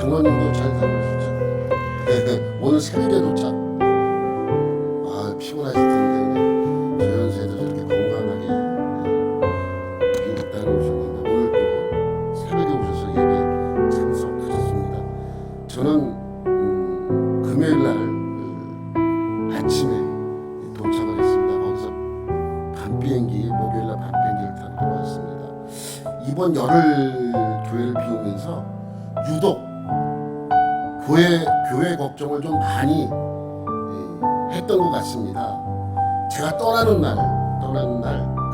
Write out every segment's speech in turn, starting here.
장로님도 잘 다녀오셨죠? 오늘 새벽에 도착. 아, 피곤하실 텐데 조연세도 저렇게 건강하게 미국 다녀오셨는데 오늘 또 새벽에 오셔서 예배 참석하셨습니다. 저는 금요일 날 아침에 도착을 했습니다. 거기서 밤 비행기, 목요일 날 밤 비행기를 타고 들어왔습니다. 이번 열흘 교회를 비우면서 유독 교회 걱정을 좀 많이 했던 것 같습니다. 제가 떠나는 날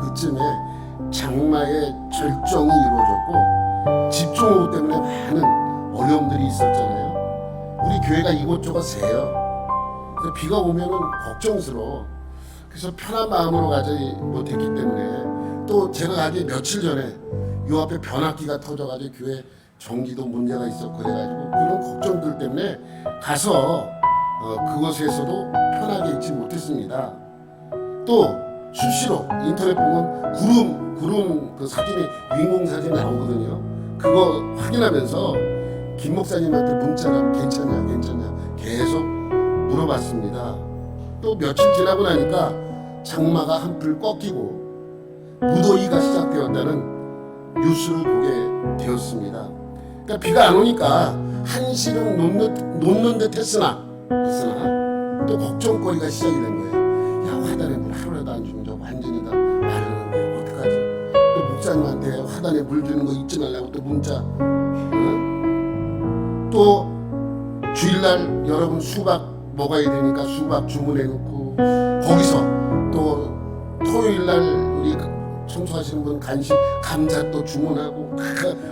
그쯤에 장마의 절정이 이루어졌고 집중호우 때문에 많은 어려움들이 있었잖아요. 우리 교회가 이곳저곳 새요. 그래서 비가 오면은 걱정스러워. 그래서 편한 마음으로 가지 못했기 때문에 또 제가 가기 며칠 전에 요 앞에 변압기가 터져가지고 교회 전기도 문제가 있었고 그래가지고 그런 걱정들 때문에 가서 그곳에서도 편하게 있지 못했습니다. 또 수시로 인터넷 보면 구름 그 사진이 유인공 사진이 나오거든요. 그거 확인하면서 김 목사님한테 문자로 괜찮냐 계속 물어봤습니다. 또 며칠 지나고 나니까 장마가 한풀 꺾이고 무더위가 시작되었다는 뉴스를 보게 되었습니다. 그러니까 비가 안 오니까 한시름 놓는 듯 했으나 또 걱정거리가 시작이 된 거예요. 야, 화단에 물 하루라도 안 주면 저 완전히 다 마르는데 어떡하지? 또 목사님한테 화단에 물 주는 거 잊지 말라고 또 문자. 또 주일날 여러분 수박 먹어야 되니까 수박 주문해 놓고 거기서 또 토요일날 우리 청소하시는 분 간식 감자 또 주문하고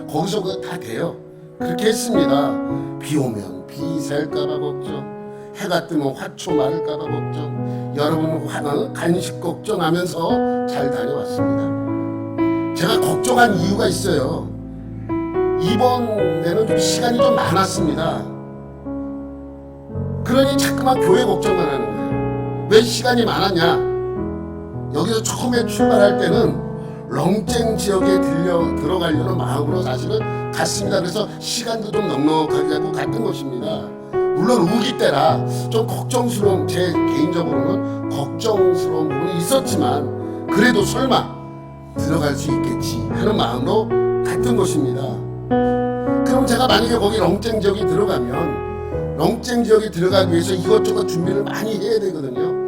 거기서 그거 다 돼요. 그렇게 했습니다. 비 오면 비 셀까봐 걱정, 해가 뜨면 화초 마를까봐 걱정, 여러분 간식 걱정하면서 잘 다녀왔습니다. 제가 걱정한 이유가 있어요. 이번에는 좀 시간이 좀 많았습니다. 그러니 자꾸만 교회 걱정만 하는 거예요. 왜 시간이 많았냐? 여기서 처음에 출발할 때는 렁쨍 지역에 들어가려는 마음으로 사실은 갔습니다. 그래서 시간도 좀 넉넉하게 하고 갔던 것입니다. 물론 우기 때라 좀 걱정스러운, 제 개인적으로는 걱정스러운 부분이 있었지만 그래도 설마 들어갈 수 있겠지 하는 마음으로 갔던 것입니다. 그럼 제가 만약에 거기 렁쨍 지역에 들어가면 렁쨍 지역에 들어가기 위해서 이것저것 준비를 많이 해야 되거든요.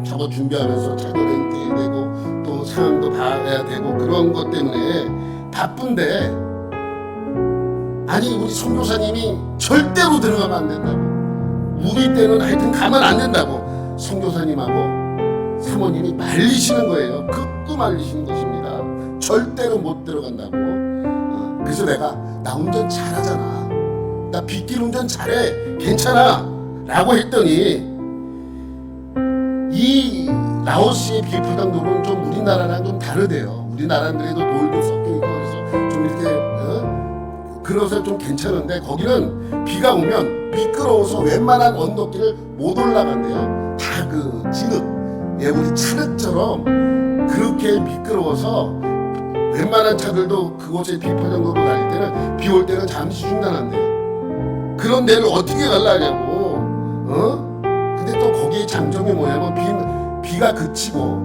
저거 준비하면서 차도 렌트해야 되고 또 상황도 봐야 되고 그런 것 때문에 바쁜데, 아니 우리 선교사님이 절대로 들어가면 안 된다고, 우리 때는 하여튼 가면 안 된다고 선교사님하고 사모님이 말리시는 거예요. 극구 말리시는 것입니다. 절대로 못 들어간다고. 그래서 나 운전 잘하잖아, 나 빗길 운전 잘해, 괜찮아 라고 했더니 이 라오스의 비프당 도로는 좀 우리나라랑 좀 다르대요. 우리나라는 그래도 돌도 섞여있고 그래서 좀 이렇게 그래서 좀 괜찮은데 거기는 비가 오면 미끄러워서 웬만한 언덕길을 못 올라간대요. 다 그 진흙, 우리 차흙처럼 그렇게 미끄러워서 웬만한 차들도 그곳에 비포장 도로 다닐 때는 비 올 때는 잠시 중단한대요. 그런 데를 어떻게 가려냐고. 근데 또 거기에 장점이 뭐냐면 비가 그치고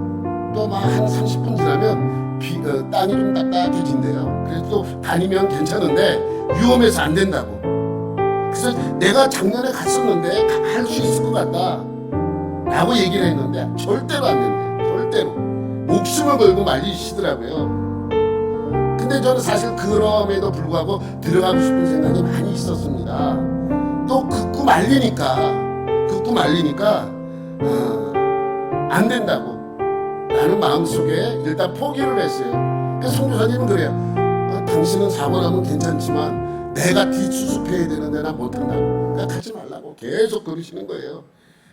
또 막 한 30분 지나면 땅이 좀 딱딱해진대요. 그래서 또 다니면 괜찮은데 위험해서 안 된다고. 그래서 내가 작년에 갔었는데 할 수 있을 것 같다 라고 얘기를 했는데 절대로 안 된대요. 절대로 목숨을 걸고 말리시더라고요. 근데 저는 사실 그럼에도 불구하고 들어가고 싶은 생각이 많이 있었습니다. 또 극구 말리니까 안 된다고 라는 마음속에 일단 포기를 했어요. 그래서 선교사님은 그래요. 당신은 사고 나면 괜찮지만 내가 뒷수습해야 되는데 나 못한다고. 그러니까 가지 말라고 계속 그러시는 거예요.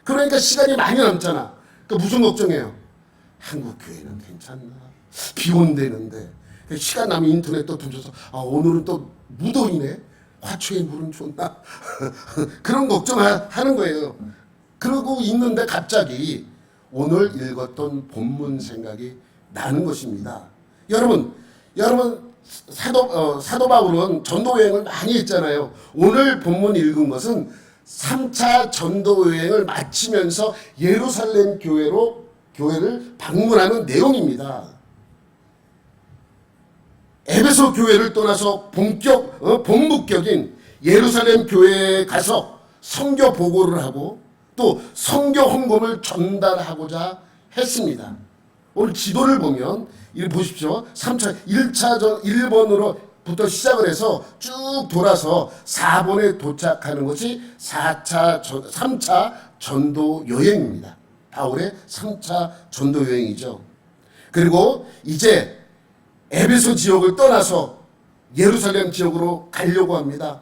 그러니까 시간이 많이 남잖아. 그러니까 무슨 걱정해요? 한국 교회는 괜찮나? 비 온대는데 시간 나면 인터넷 또 던져서 오늘은 또 무더위네, 화초에 물은 좋나? 그런 걱정하는 거예요. 그러고 있는데 갑자기 오늘 읽었던 본문 생각이 나는 것입니다. 여러분, 여러분 사도 바울은 전도 여행을 많이 했잖아요. 오늘 본문 읽은 것은 3차 전도 여행을 마치면서 예루살렘 교회를 방문하는 내용입니다. 에베소 교회를 떠나서 본국격인 예루살렘 교회에 가서 선교 보고를 하고 또 선교 헌금을 전달하고자 했습니다. 오늘 지도를 보면 보십시오. 1번으로부터 시작을 해서 쭉 돌아서 4번에 도착하는 것이 3차 전도 여행입니다. 바울의 3차 전도 여행이죠. 그리고 이제 에베소 지역을 떠나서 예루살렘 지역으로 가려고 합니다.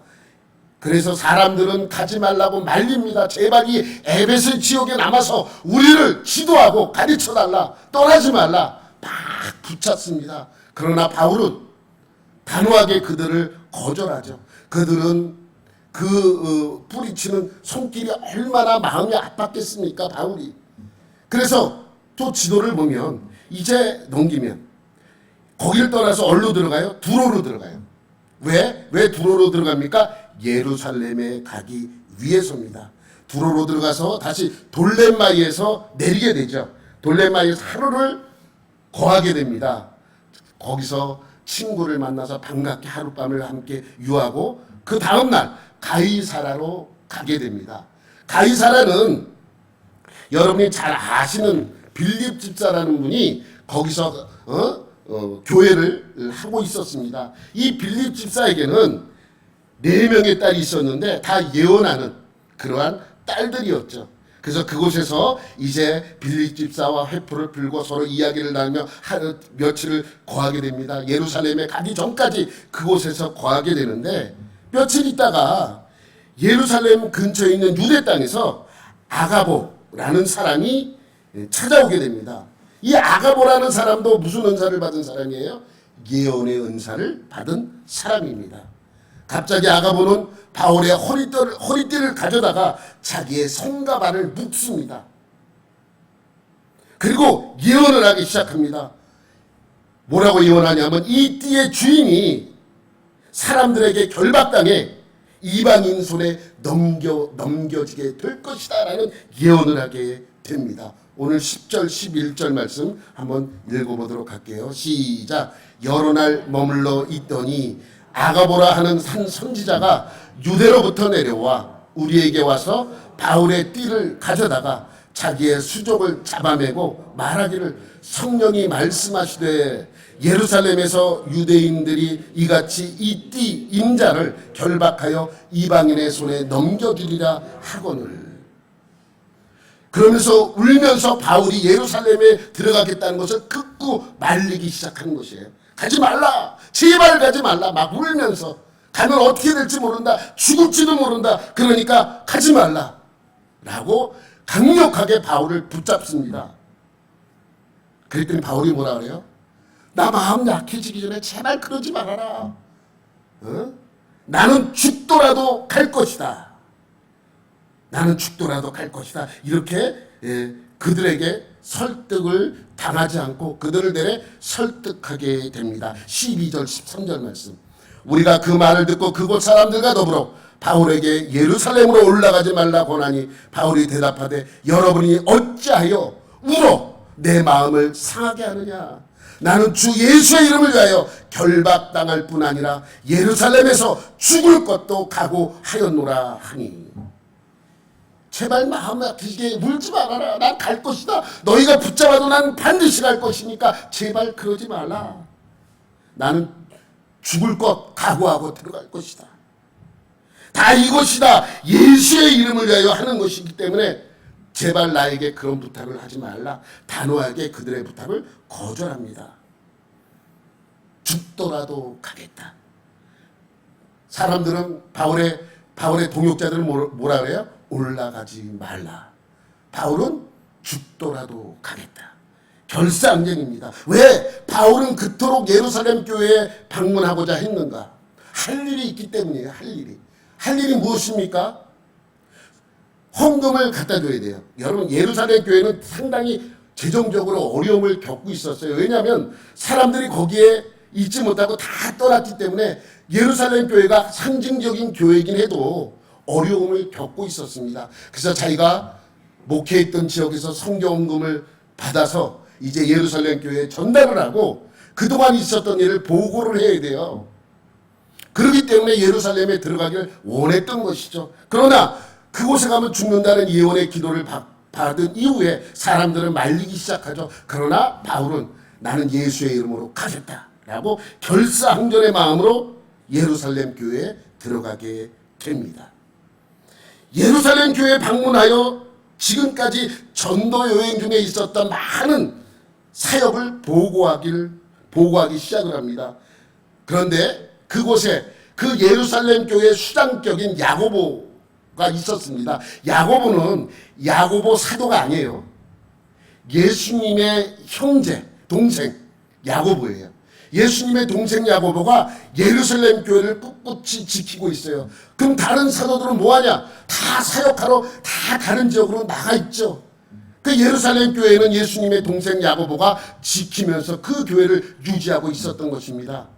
그래서 사람들은 가지 말라고 말립니다. 제발 이 에베소 지역에 남아서 우리를 지도하고 가르쳐달라, 떠나지 말라 막 붙잡습니다. 그러나 바울은 단호하게 그들을 거절하죠. 그들은 뿌리치는 손길이 얼마나 마음이 아팠겠습니까, 바울이. 그래서 또 지도를 보면 이제 넘기면 거기를 떠나서 어디로 들어가요? 두로로 들어가요. 왜 두로로 들어갑니까? 예루살렘에 가기 위해서입니다. 두로로 들어가서 다시 돌렛마이에서 내리게 되죠. 돌렛마이에서 하루를 거하게 됩니다. 거기서 친구를 만나서 반갑게 하룻밤을 함께 유하고 그 다음날 가이사라로 가게 됩니다. 가이사라는 여러분이 잘 아시는 빌립 집사라는 분이 거기서 교회를 하고 있었습니다. 이 빌립 집사에게는 4명의 딸이 있었는데 다 예언하는 그러한 딸들이었죠. 그래서 그곳에서 이제 빌립 집사와 회포를 불고 서로 이야기를 나누며 며칠을 거하게 됩니다. 예루살렘에 가기 전까지 그곳에서 거하게 되는데 며칠 있다가 예루살렘 근처에 있는 유대 땅에서 아가보라는 사람이 찾아오게 됩니다. 이 아가보라는 사람도 무슨 은사를 받은 사람이에요? 예언의 은사를 받은 사람입니다. 갑자기 아가보는 바울의 허리띠를 가져다가 자기의 손가발을 묶습니다. 그리고 예언을 하기 시작합니다. 뭐라고 예언하냐면 이 띠의 주인이 사람들에게 결박당해 이방인 손에 넘겨지게 될 것이다 라는 예언을 하게 됩니다. 오늘 10절 11절 말씀 한번 읽어보도록 할게요. 시작. 여러 날 머물러 있더니 아가보라 하는 한 선지자가 유대로부터 내려와 우리에게 와서 바울의 띠를 가져다가 자기의 수족을 잡아매고 말하기를 성령이 말씀하시되 예루살렘에서 유대인들이 이같이 이 띠 임자를 결박하여 이방인의 손에 넘겨주리라 하거늘. 그러면서 울면서 바울이 예루살렘에 들어가겠다는 것을 극구 말리기 시작하는 것이에요. 가지 말라, 제발 가지 말라, 막 울면서. 가면 어떻게 될지 모른다, 죽을지도 모른다, 그러니까 가지 말라 라고 강력하게 바울을 붙잡습니다. 그랬더니 바울이 뭐라 그래요? 나 마음 약해지기 전에 제발 그러지 말아라. 나는 죽더라도 갈 것이다. 나는 죽더라도 갈 것이다. 이렇게 그들에게 설득을 당하지 않고 그들을 내려 설득하게 됩니다. 12절 13절 말씀. 우리가 그 말을 듣고 그곳 사람들과 더불어 바울에게 예루살렘으로 올라가지 말라 권하니 바울이 대답하되 여러분이 어찌하여 울어 내 마음을 상하게 하느냐. 나는 주 예수의 이름을 위하여 결박당할 뿐 아니라 예루살렘에서 죽을 것도 각오하였노라 하니. 제발 마음 아프게 울지 말아라. 난 갈 것이다. 너희가 붙잡아도 난 반드시 갈 것이니까 제발 그러지 말라. 나는 죽을 것 각오하고 들어갈 것이다. 다 이것이다. 예수의 이름을 위하여 하는 것이기 때문에 제발 나에게 그런 부탁을 하지 말라. 단호하게 그들의 부탁을 거절합니다. 죽더라도 가겠다. 사람들은 바울의 동역자들은 뭐라 그래요? 올라가지 말라. 바울은 죽더라도 가겠다. 결사항쟁입니다. 왜 바울은 그토록 예루살렘 교회에 방문하고자 했는가? 할 일이 있기 때문이에요. 할 일이 무엇입니까? 헌금을 갖다 줘야 돼요. 여러분, 예루살렘 교회는 상당히 재정적으로 어려움을 겪고 있었어요. 왜냐하면 사람들이 거기에 잊지 못하고 다 떠났기 때문에 예루살렘 교회가 상징적인 교회이긴 해도 어려움을 겪고 있었습니다. 그래서 자기가 목회했던 지역에서 성경금을 받아서 이제 예루살렘 교회에 전달을 하고 그동안 있었던 일을 보고를 해야 돼요. 그렇기 때문에 예루살렘에 들어가기를 원했던 것이죠. 그러나 그곳에 가면 죽는다는 예언의 기도를 받은 이후에 사람들은 말리기 시작하죠. 그러나 바울은 나는 예수의 이름으로 가겠다라고 결사항전의 마음으로 예루살렘 교회에 들어가게 됩니다. 예루살렘 교회에 방문하여 지금까지 전도 여행 중에 있었던 많은 사역을 보고하기 시작을 합니다. 그런데 그곳에 그 예루살렘 교회의 수장격인 야고보가 있었습니다. 야고보는 야고보 사도가 아니에요. 예수님의 형제, 동생 야고보예요. 예수님의 동생 야고보가 예루살렘 교회를 꿋꿋이 지키고 있어요. 그럼 다른 사도들은 뭐하냐? 다 사역하러 다 다른 지역으로 나가 있죠. 그 예루살렘 교회는 예수님의 동생 야고보가 지키면서 그 교회를 유지하고 있었던 것입니다.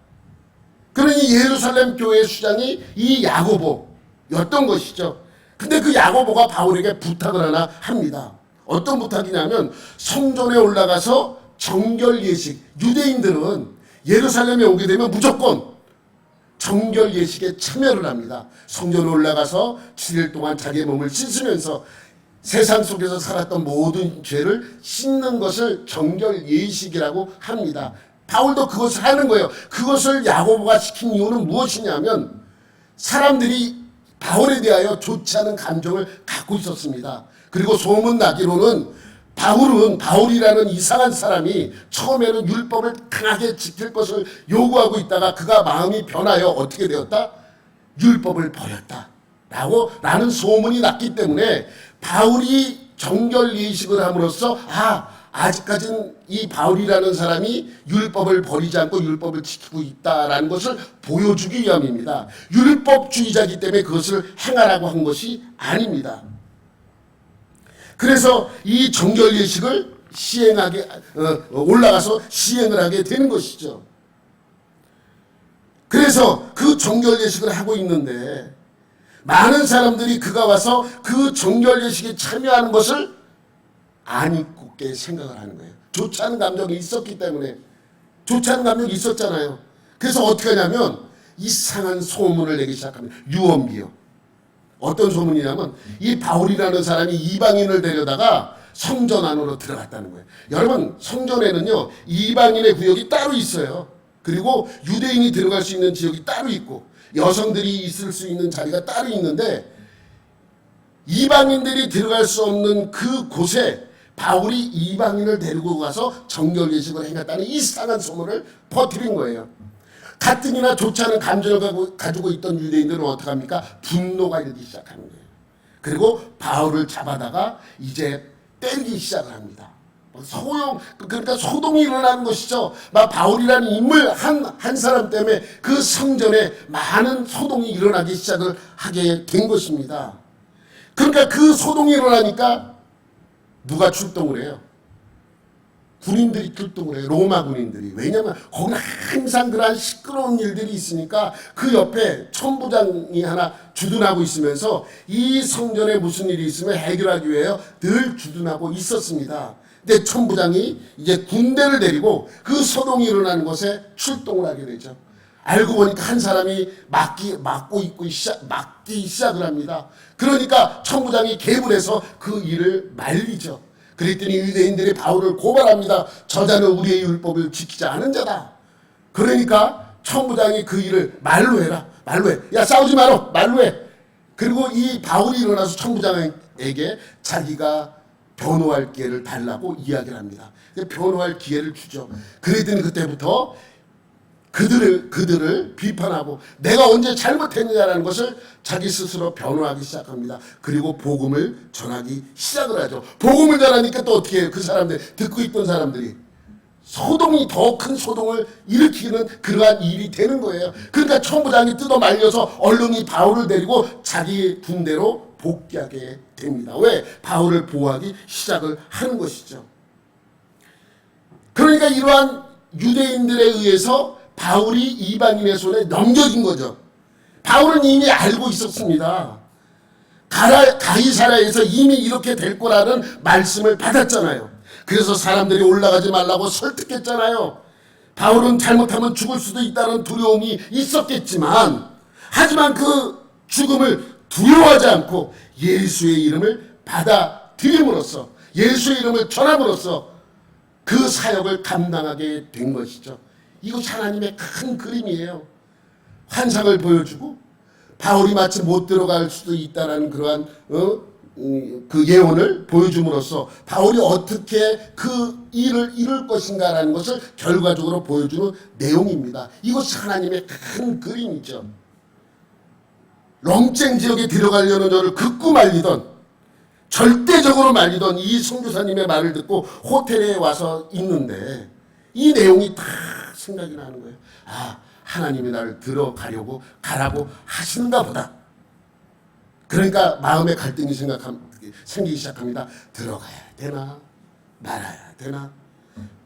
그러니 예루살렘 교회의 수장이 이 야고보였던 것이죠. 근데 그 야고보가 바울에게 부탁을 하나 합니다. 어떤 부탁이냐면 성전에 올라가서 정결 예식, 유대인들은 예루살렘에 오게 되면 무조건 정결 예식에 참여를 합니다. 성전에 올라가서 7일 동안 자기의 몸을 씻으면서 세상 속에서 살았던 모든 죄를 씻는 것을 정결 예식이라고 합니다. 바울도 그것을 하는 거예요. 그것을 야고보가 시킨 이유는 무엇이냐면 사람들이 바울에 대하여 좋지 않은 감정을 갖고 있었습니다. 그리고 소문나기로는 바울이라는 이상한 사람이 처음에는 율법을 강하게 지킬 것을 요구하고 있다가 그가 마음이 변하여 어떻게 되었다? 율법을 버렸다. 라는 소문이 났기 때문에 바울이 정결 예식을 함으로써 아직까지는 이 바울이라는 사람이 율법을 버리지 않고 율법을 지키고 있다라는 것을 보여주기 위함입니다. 율법주의자이기 때문에 그것을 행하라고 한 것이 아닙니다. 그래서 이 정결 예식을 올라가서 시행을 하게 되는 것이죠. 그래서 그 정결 예식을 하고 있는데 많은 사람들이 그가 와서 그 정결 예식에 참여하는 것을 안 잊게 생각을 하는 거예요. 좋지 않은 감정이 있었기 때문에. 좋지 않은 감정이 있었잖아요. 그래서 어떻게 하냐면 이상한 소문을 내기 시작합니다. 유언비어. 어떤 소문이냐면 이 바울이라는 사람이 이방인을 데려다가 성전 안으로 들어갔다는 거예요. 여러분, 성전에는요 이방인의 구역이 따로 있어요. 그리고 유대인이 들어갈 수 있는 지역이 따로 있고 여성들이 있을 수 있는 자리가 따로 있는데 이방인들이 들어갈 수 없는 그 곳에 바울이 이방인을 데리고 가서 정결 예식을 행했다는 이상한 소문을 퍼뜨린 거예요. 가뜩이나 좋지 않은 감정을 가지고 있던 유대인들은 어떻게 합니까? 분노가 일기 시작하는 거예요. 그리고 바울을 잡아다가 이제 때리기 시작을 합니다. 그러니까 소동이 일어나는 것이죠. 바울이라는 인물 한 사람 때문에 그 성전에 많은 소동이 일어나기 시작을 하게 된 것입니다. 그러니까 그 소동이 일어나니까 누가 출동을 해요? 군인들이 출동을 해요. 로마 군인들이. 왜냐하면 거기는 항상 그러한 시끄러운 일들이 있으니까 그 옆에 천부장이 하나 주둔하고 있으면서 이 성전에 무슨 일이 있으면 해결하기 위해 늘 주둔하고 있었습니다. 근데 천부장이 이제 군대를 데리고 그 소동이 일어나는 곳에 출동을 하게 되죠. 알고 보니까 한 사람이 막기 시작을 합니다. 그러니까 천부장이 개입을 해서 그 일을 말리죠. 그랬더니 유대인들이 바울을 고발합니다. 저자는 우리의 율법을 지키지 않은 자다. 그러니까 천부장이 그 일을 말로 해라. 말로 해. 야, 싸우지 마라. 말로 해. 그리고 이 바울이 일어나서 천부장에게 자기가 변호할 기회를 달라고 이야기를 합니다. 변호할 기회를 주죠. 그랬더니 그때부터 그들을 비판하고 내가 언제 잘못했느냐라는 것을 자기 스스로 변호하기 시작합니다. 그리고 복음을 전하기 시작을 하죠. 복음을 전하니까 또 어떻게 해요? 그 사람들, 듣고 있던 사람들이 더 큰 소동을 일으키는 그러한 일이 되는 거예요. 그러니까 천부장이 뜯어 말려서 얼른 바울을 데리고 자기 군대로 복귀하게 됩니다. 왜? 바울을 보호하기 시작을 하는 것이죠. 그러니까 이러한 유대인들에 의해서 바울이 이방인의 손에 넘겨진 거죠. 바울은 이미 알고 있었습니다. 가이사라에서 이미 이렇게 될 거라는 말씀을 받았잖아요. 그래서 사람들이 올라가지 말라고 설득했잖아요. 바울은 잘못하면 죽을 수도 있다는 두려움이 있었겠지만, 하지만 그 죽음을 두려워하지 않고 예수의 이름을 받아들임으로써, 예수의 이름을 전함으로써 그 사역을 감당하게 된 것이죠. 이것이 하나님의 큰 그림이에요. 환상을 보여주고 바울이 마치 못 들어갈 수도 있다는 그러한 그 예언을 보여줌으로써 바울이 어떻게 그 일을 이룰 것인가라는 것을 결과적으로 보여주는 내용입니다. 이것이 하나님의 큰 그림이죠. 렁쟁 지역에 들어가려는 저를 극구 말리던, 절대적으로 말리던 이 선교사님의 말을 듣고 호텔에 와서 있는데 이 내용이 다 생각이 나는 거예요. 아, 하나님이 나를 가라고 하시는가 보다. 그러니까 마음의 갈등이 생기기 시작합니다. 들어가야 되나 말아야 되나.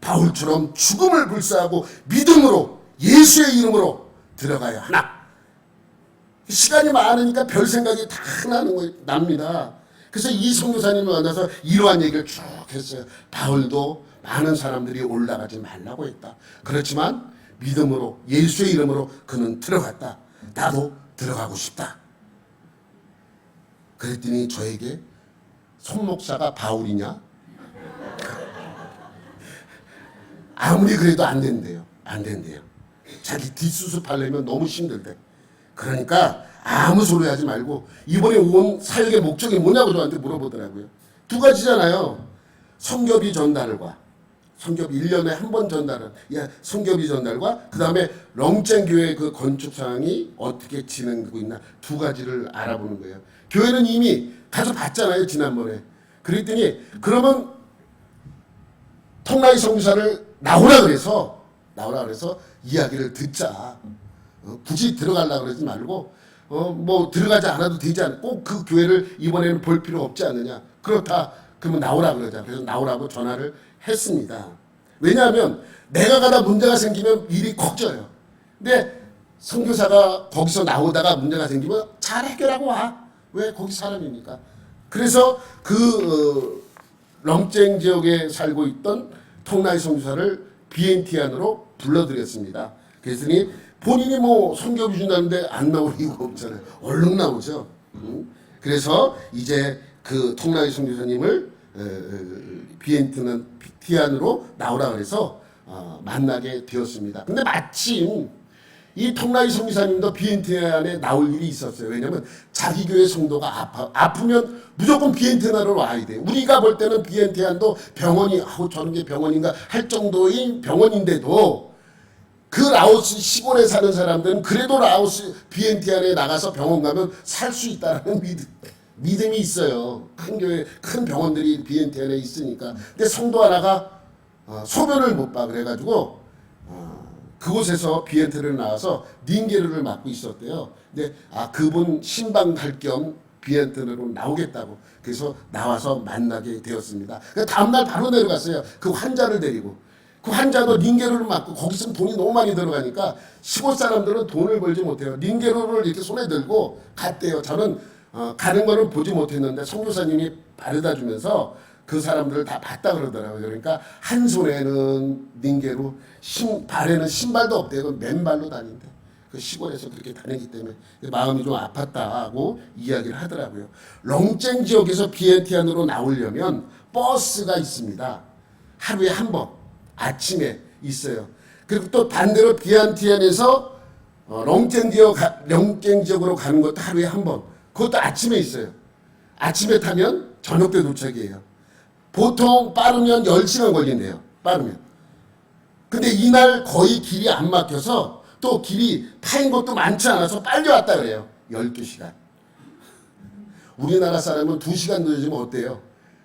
바울처럼 죽음을 불사하고 믿음으로 예수의 이름으로 들어가야 하나. 시간이 많으니까 별 생각이 다 납니다. 그래서 이 선교사님을 만나서 이러한 얘기를 쭉 했어요. 바울도 많은 사람들이 올라가지 말라고 했다. 그렇지만 믿음으로 예수의 이름으로 그는 들어갔다. 나도 들어가고 싶다. 그랬더니 저에게 손목사가 바울이냐? 아무리 그래도 안 된대요. 안 된대요. 자기 뒷수습하려면 너무 힘들대. 그러니까 아무 소리 하지 말고 이번에 온 사역의 목적이 뭐냐고 저한테 물어보더라고요. 두 가지잖아요. 성교비 전달과, 성교비 1년에 한 번 전달은, 성교비 전달과 그 다음에 렁쟁 교회 그 건축 상황이 어떻게 진행되고 있나, 두 가지를 알아보는 거예요. 교회는 이미 가서 봤잖아요, 지난번에. 그랬더니 그러면 통나이 선교사를 나오라 그래서 이야기를 듣자. 굳이 들어가려고 그러지 말고 뭐 들어가지 않아도 되지 않아. 꼭 그 교회를 이번에는 볼 필요 없지 않느냐. 그렇다. 그러면 나오라 그러자. 그래서 나오라고 전화를 했습니다. 왜냐하면 내가 가다 문제가 생기면 일이 커져요. 근데 선교사가 거기서 나오다가 문제가 생기면 잘 해결하고 와. 왜? 거기 사람이니까. 그래서 그 렁쟁 지역에 살고 있던 통나이 선교사를 비엔티안으로 불러드렸습니다. 그랬더니 본인이 뭐 선교비 준다는데 안 나올 이유가 없잖아요. 얼른 나오죠. 그래서 이제 그 통나이 선교사님을 비엔티안으로 나오라 그래서 만나게 되었습니다. 근데 마침 이 통나이 선교사님도 비엔티안에 나올 일이 있었어요. 왜냐하면 자기 교회 성도가 아프면 무조건 비엔티안으로 와야 돼요. 우리가 볼 때는 비엔티안도 병원이 저런 게 병원인가 할 정도의 병원인데도 그 라오스 시골에 사는 사람들은 그래도 라오스 비엔티안에 나가서 병원 가면 살 수 있다는 믿음이 있어요. 큰 교회, 큰 병원들이 비엔티안에 있으니까. 근데 성도 하나가 소변을 못 봐 그래가지고 그곳에서 비엔티안을 나와서 닌게르를 맡고 있었대요. 근데 그분 신방 갈 겸 비엔티안으로 나오겠다고. 그래서 나와서 만나게 되었습니다. 다음날 바로 내려갔어요. 그 환자를 데리고. 그 환자도 닌게르를 맞고 거기서 돈이 너무 많이 들어가니까 시골 사람들은 돈을 벌지 못해요. 닌게르를 이렇게 손에 들고 갔대요. 저는 가는 거는 보지 못했는데 선교사님이 바래다 주면서 그 사람들을 다 봤다 그러더라고요. 그러니까 한 손에는 닌게르, 발에는 신발도 없대요. 맨발로 다닌대. 그 시골에서 그렇게 다니기 때문에 마음이 좀 아팠다고 이야기를 하더라고요. 렁쟁 지역에서 비엔티안으로 나오려면 버스가 있습니다. 하루에 한 번. 아침에 있어요. 그리고 또 반대로 비엔티안에서 렁쟁 지역으로 가는 것도 하루에 한 번. 그것도 아침에 있어요. 아침에 타면 저녁 때 도착이에요. 보통 빠르면 10시간 걸린대요. 빠르면. 근데 이날 거의 길이 안 막혀서 또 길이 파인 것도 많지 않아서 빨리 왔다 그래요. 12시간. 우리나라 사람은 2시간 늦어지면 어때요?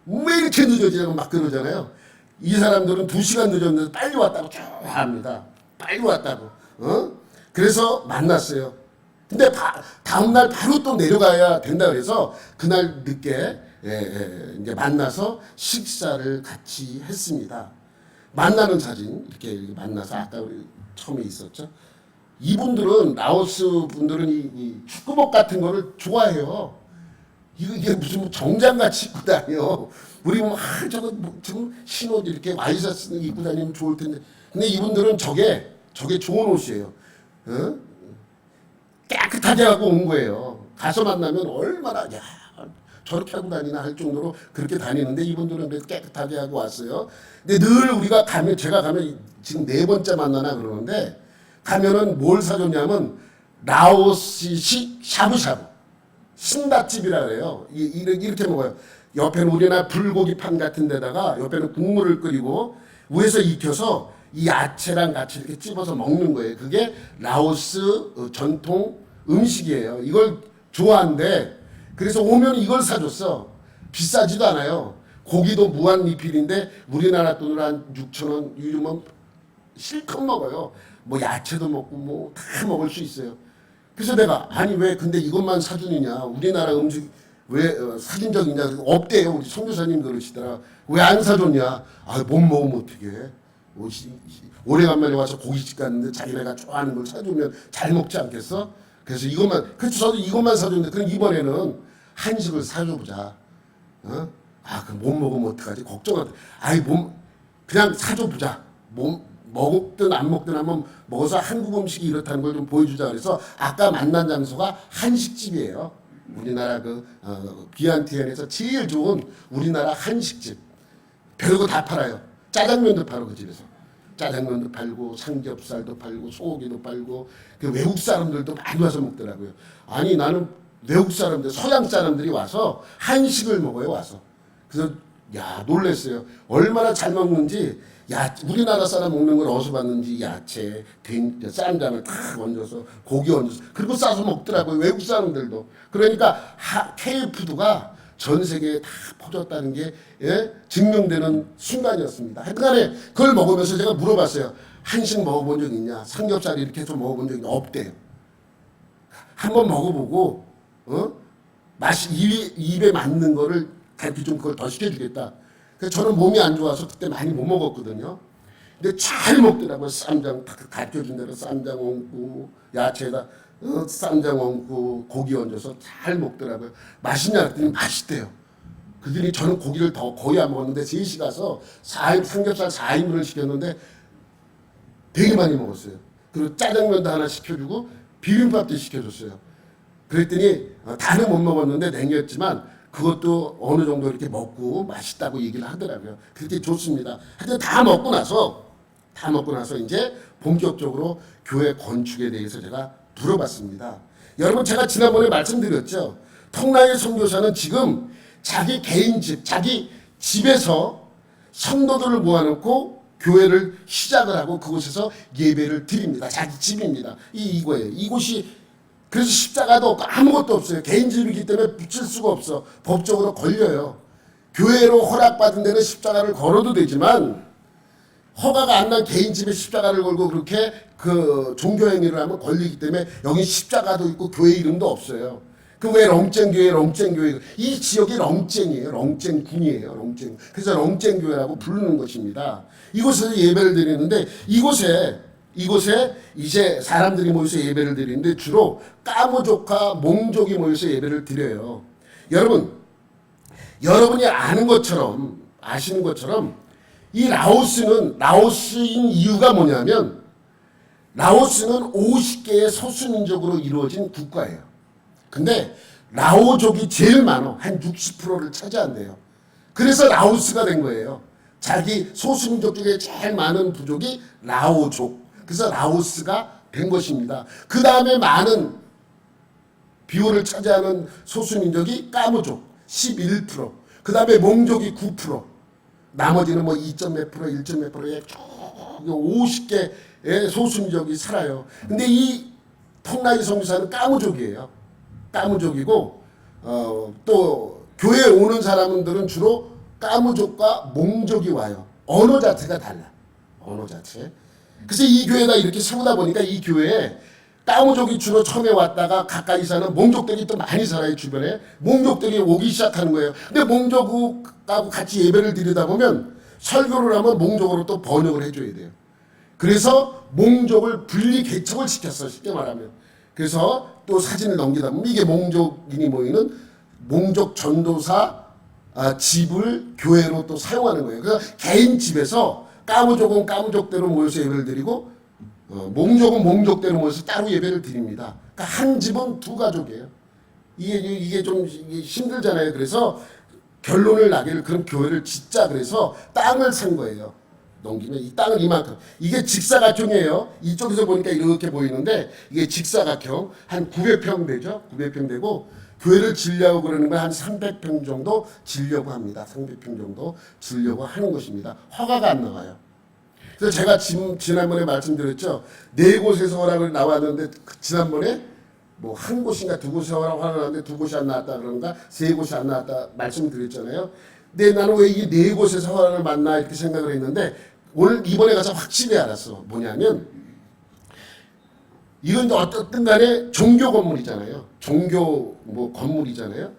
왜 이렇게 늦어지냐고 막 그러잖아요. 이 사람들은 2시간 늦었는데 빨리 왔다고 쭉 합니다. 빨리 왔다고. 그래서 만났어요. 근데 다음날 바로 또 내려가야 된다 그래서 그날 늦게 이제 만나서 식사를 같이 했습니다. 만나는 사진 이렇게 만나서 아까 우리 처음에 있었죠. 이분들은 라오스 분들은 이 축구복 같은 거를 좋아해요. 이게 무슨 정장같이 입고 다녀. 우리 뭐 저거 지금 신옷 이렇게 와이셔츠 입고 다니면 좋을 텐데. 근데 이분들은 저게 좋은 옷이에요. 어? 깨끗하게 하고 온 거예요. 가서 만나면 얼마나 야 저렇게 하고 다니나 할 정도로 그렇게 다니는데 이분들은 그래서 깨끗하게 하고 왔어요. 근데 늘 우리가 가면 제가 가면 지금 4번째 만나나 그러는데 가면은 뭘 사줬냐면 라오스식 샤브샤브 신다집이라 그래요. 이렇게 먹어요. 옆에는 우리나라 불고기판 같은 데다가 옆에는 국물을 끓이고 위에서 익혀서 이 야채랑 같이 이렇게 찝어서 먹는 거예요. 그게 라오스 전통 음식이에요. 이걸 좋아한대. 그래서 오면 이걸 사줬어. 비싸지도 않아요. 고기도 무한 리필인데 우리나라 돈으로 한 6,000원 이러면 실컷 먹어요. 뭐 야채도 먹고 뭐 다 먹을 수 있어요. 그래서 내가 아니 왜 근데 이것만 사주느냐. 우리나라 음식 왜 사준 적 있냐. 없대요. 우리 선교사님 그러시더라. 왜 안 사줬냐. 아 못 먹으면 어떡해. 오래간만에 와서 고깃집 갔는데 자기네가 좋아하는 걸 사주면 잘 먹지 않겠어? 그래서 이것만 그래서 저도 이것만 사줬는데 그럼 이번에는 한식을 사줘보자. 어? 아 그럼 못 먹으면 어떡하지? 걱정하다. 아이 그냥 사줘보자. 먹든 안 먹든 한번 먹어서 한국 음식이 이렇다는 걸 좀 보여주자. 그래서 아까 만난 장소가 한식집이에요. 우리나라 비안티엔에서 제일 좋은 우리나라 한식집. 별거 다 팔아요. 짜장면도 팔아 그 집에서. 짜장면도 팔고 삼겹살도 팔고 소고기도 팔고 그 외국 사람들도 많이 와서 먹더라고요. 아니 나는 외국 사람들 서양 사람들이 와서 한식을 먹어요 와서. 그래서 야 놀랬어요. 얼마나 잘 먹는지. 야 우리나라 사람 먹는 걸 어디서 봤는지 야채, 쌈장을 탁 얹어서 고기 얹어서 그리고 싸서 먹더라고요. 외국 사람들도. 그러니까 K푸드가 전 세계에 다 퍼졌다는 게 증명되는 순간이었습니다. 하여튼간에 그걸 먹으면서 제가 물어봤어요. 한식 먹어본 적 있냐? 삼겹살 이렇게 해서 먹어본 적이 없대요. 한번 먹어보고 맛이 입에 맞는 거를 가르쳐 좀 그걸 더 시켜주겠다. 그래서 저는 몸이 안 좋아서 그때 많이 못 먹었거든요. 근데 잘 먹더라고요. 쌈장 가르쳐준 대로 쌈장 얹고 야채에다 쌈장 얹고 고기 얹어서 잘 먹더라고요. 맛있냐 그랬더니 맛있대요. 그들이 저는 고기를 거의 안 먹었는데 3시 가서 삼겹살 4인분을 시켰는데 되게 많이 먹었어요. 그리고 짜장면도 하나 시켜주고 비빔밥도 시켜줬어요. 그랬더니 다는 못 먹었는데 냉겼지만 그것도 어느 정도 이렇게 먹고 맛있다고 얘기를 하더라고요. 그렇게 좋습니다. 하여튼 다 먹고 나서 이제 본격적으로 교회 건축에 대해서 제가 물어봤습니다. 여러분 제가 지난번에 말씀드렸죠. 통나의 선교사는 지금 자기 개인 집, 자기 집에서 성도들을 모아놓고 교회를 시작을 하고 그곳에서 예배를 드립니다. 자기 집입니다. 이거예요. 이곳이 그래서 십자가도 없고 아무것도 없어요. 개인 집이기 때문에 붙일 수가 없어. 법적으로 걸려요. 교회로 허락받은 데는 십자가를 걸어도 되지만 허가가 안 난 개인 집에 십자가를 걸고 그렇게 그 종교행위를 하면 걸리기 때문에 여기 십자가도 있고 교회 이름도 없어요. 그 왜 렁쨍교회 이 지역이 렁쨍이에요. 렁쨍군이에요. 렁쨍. 그래서 렁쨍교회라고 부르는 것입니다. 이곳에서 예배를 드리는데 이곳에 이제 사람들이 모여서 예배를 드리는데 주로 까무족과 몽족이 모여서 예배를 드려요. 여러분이 아시는 것처럼 이 라오스인 이유가 뭐냐면 라오스는 50개의 소수민족으로 이루어진 국가예요. 근데 라오족이 제일 많아. 한 60%를 차지한대요. 그래서 라오스가 된 거예요. 자기 소수민족 중에 제일 많은 부족이 라오족. 그래서 라오스가 된 것입니다. 그 다음에 많은 비율을 차지하는 소수민족이 까무족 11%. 그 다음에 몽족이 9%. 나머지는 뭐 2.몇 프로, 1.몇 프로에 50개의 소수민족이 살아요. 근데 이 통나이 선교사는 까무족이에요. 까무족이고 또 교회에 오는 사람들은 주로 까무족과 몽족이 와요. 언어 자체가 달라. 언어 자체. 그래서 이 교회가 이렇게 세우다 보니까 이 교회에 까무족이 주로 처음에 왔다가 가까이 사는 몽족들이 또 많이 살아요. 주변에 몽족들이 오기 시작하는 거예요. 근데 몽족하고 같이 예배를 드리다 보면 설교를 하면 몽족으로 또 번역을 해줘야 돼요. 그래서 몽족을 분리 개척을 시켰어, 쉽게 말하면. 그래서 또 사진을 넘기다 보면 이게 몽족인이 모이는 몽족 전도사 집을 교회로 또 사용하는 거예요. 그래서 개인 집에서 까무족은 까무족대로 모여서 예배를 드리고 몽족은 몽족대로 모여서 따로 예배를 드립니다. 그러니까 한 집은 두 가족이에요. 이게 좀 힘들잖아요. 그래서 결론을 나기를 그런 교회를 짓자 그래서 땅을 산 거예요. 넘기면 이 땅을 이만큼, 이게 직사각형이에요. 이쪽에서 보니까 이렇게 보이는데 이게 직사각형 한 900평 되죠. 900평 되고 교회를 지으려고 그러는 건 한 300평 정도 지으려고 합니다. 300평 정도 지으려고 하는 것입니다. 허가가 안 나와요. 그래서 제가 지난번에 말씀드렸죠. 네 곳에서 허락을 나왔는데 지난번에 뭐 한 곳인가 두 곳에서 허락을 나왔는데 두 곳이 안 나왔다 그런가 세 곳이 안 나왔다 말씀드렸잖아요. 근데 나는 왜 이 네 곳에서 허락을 받나 이렇게 생각을 했는데 오늘 이번에 가서 확실히 알았어. 뭐냐면 이건 어떻든 간에 종교 건물이잖아요. 종교 뭐 건물이잖아요.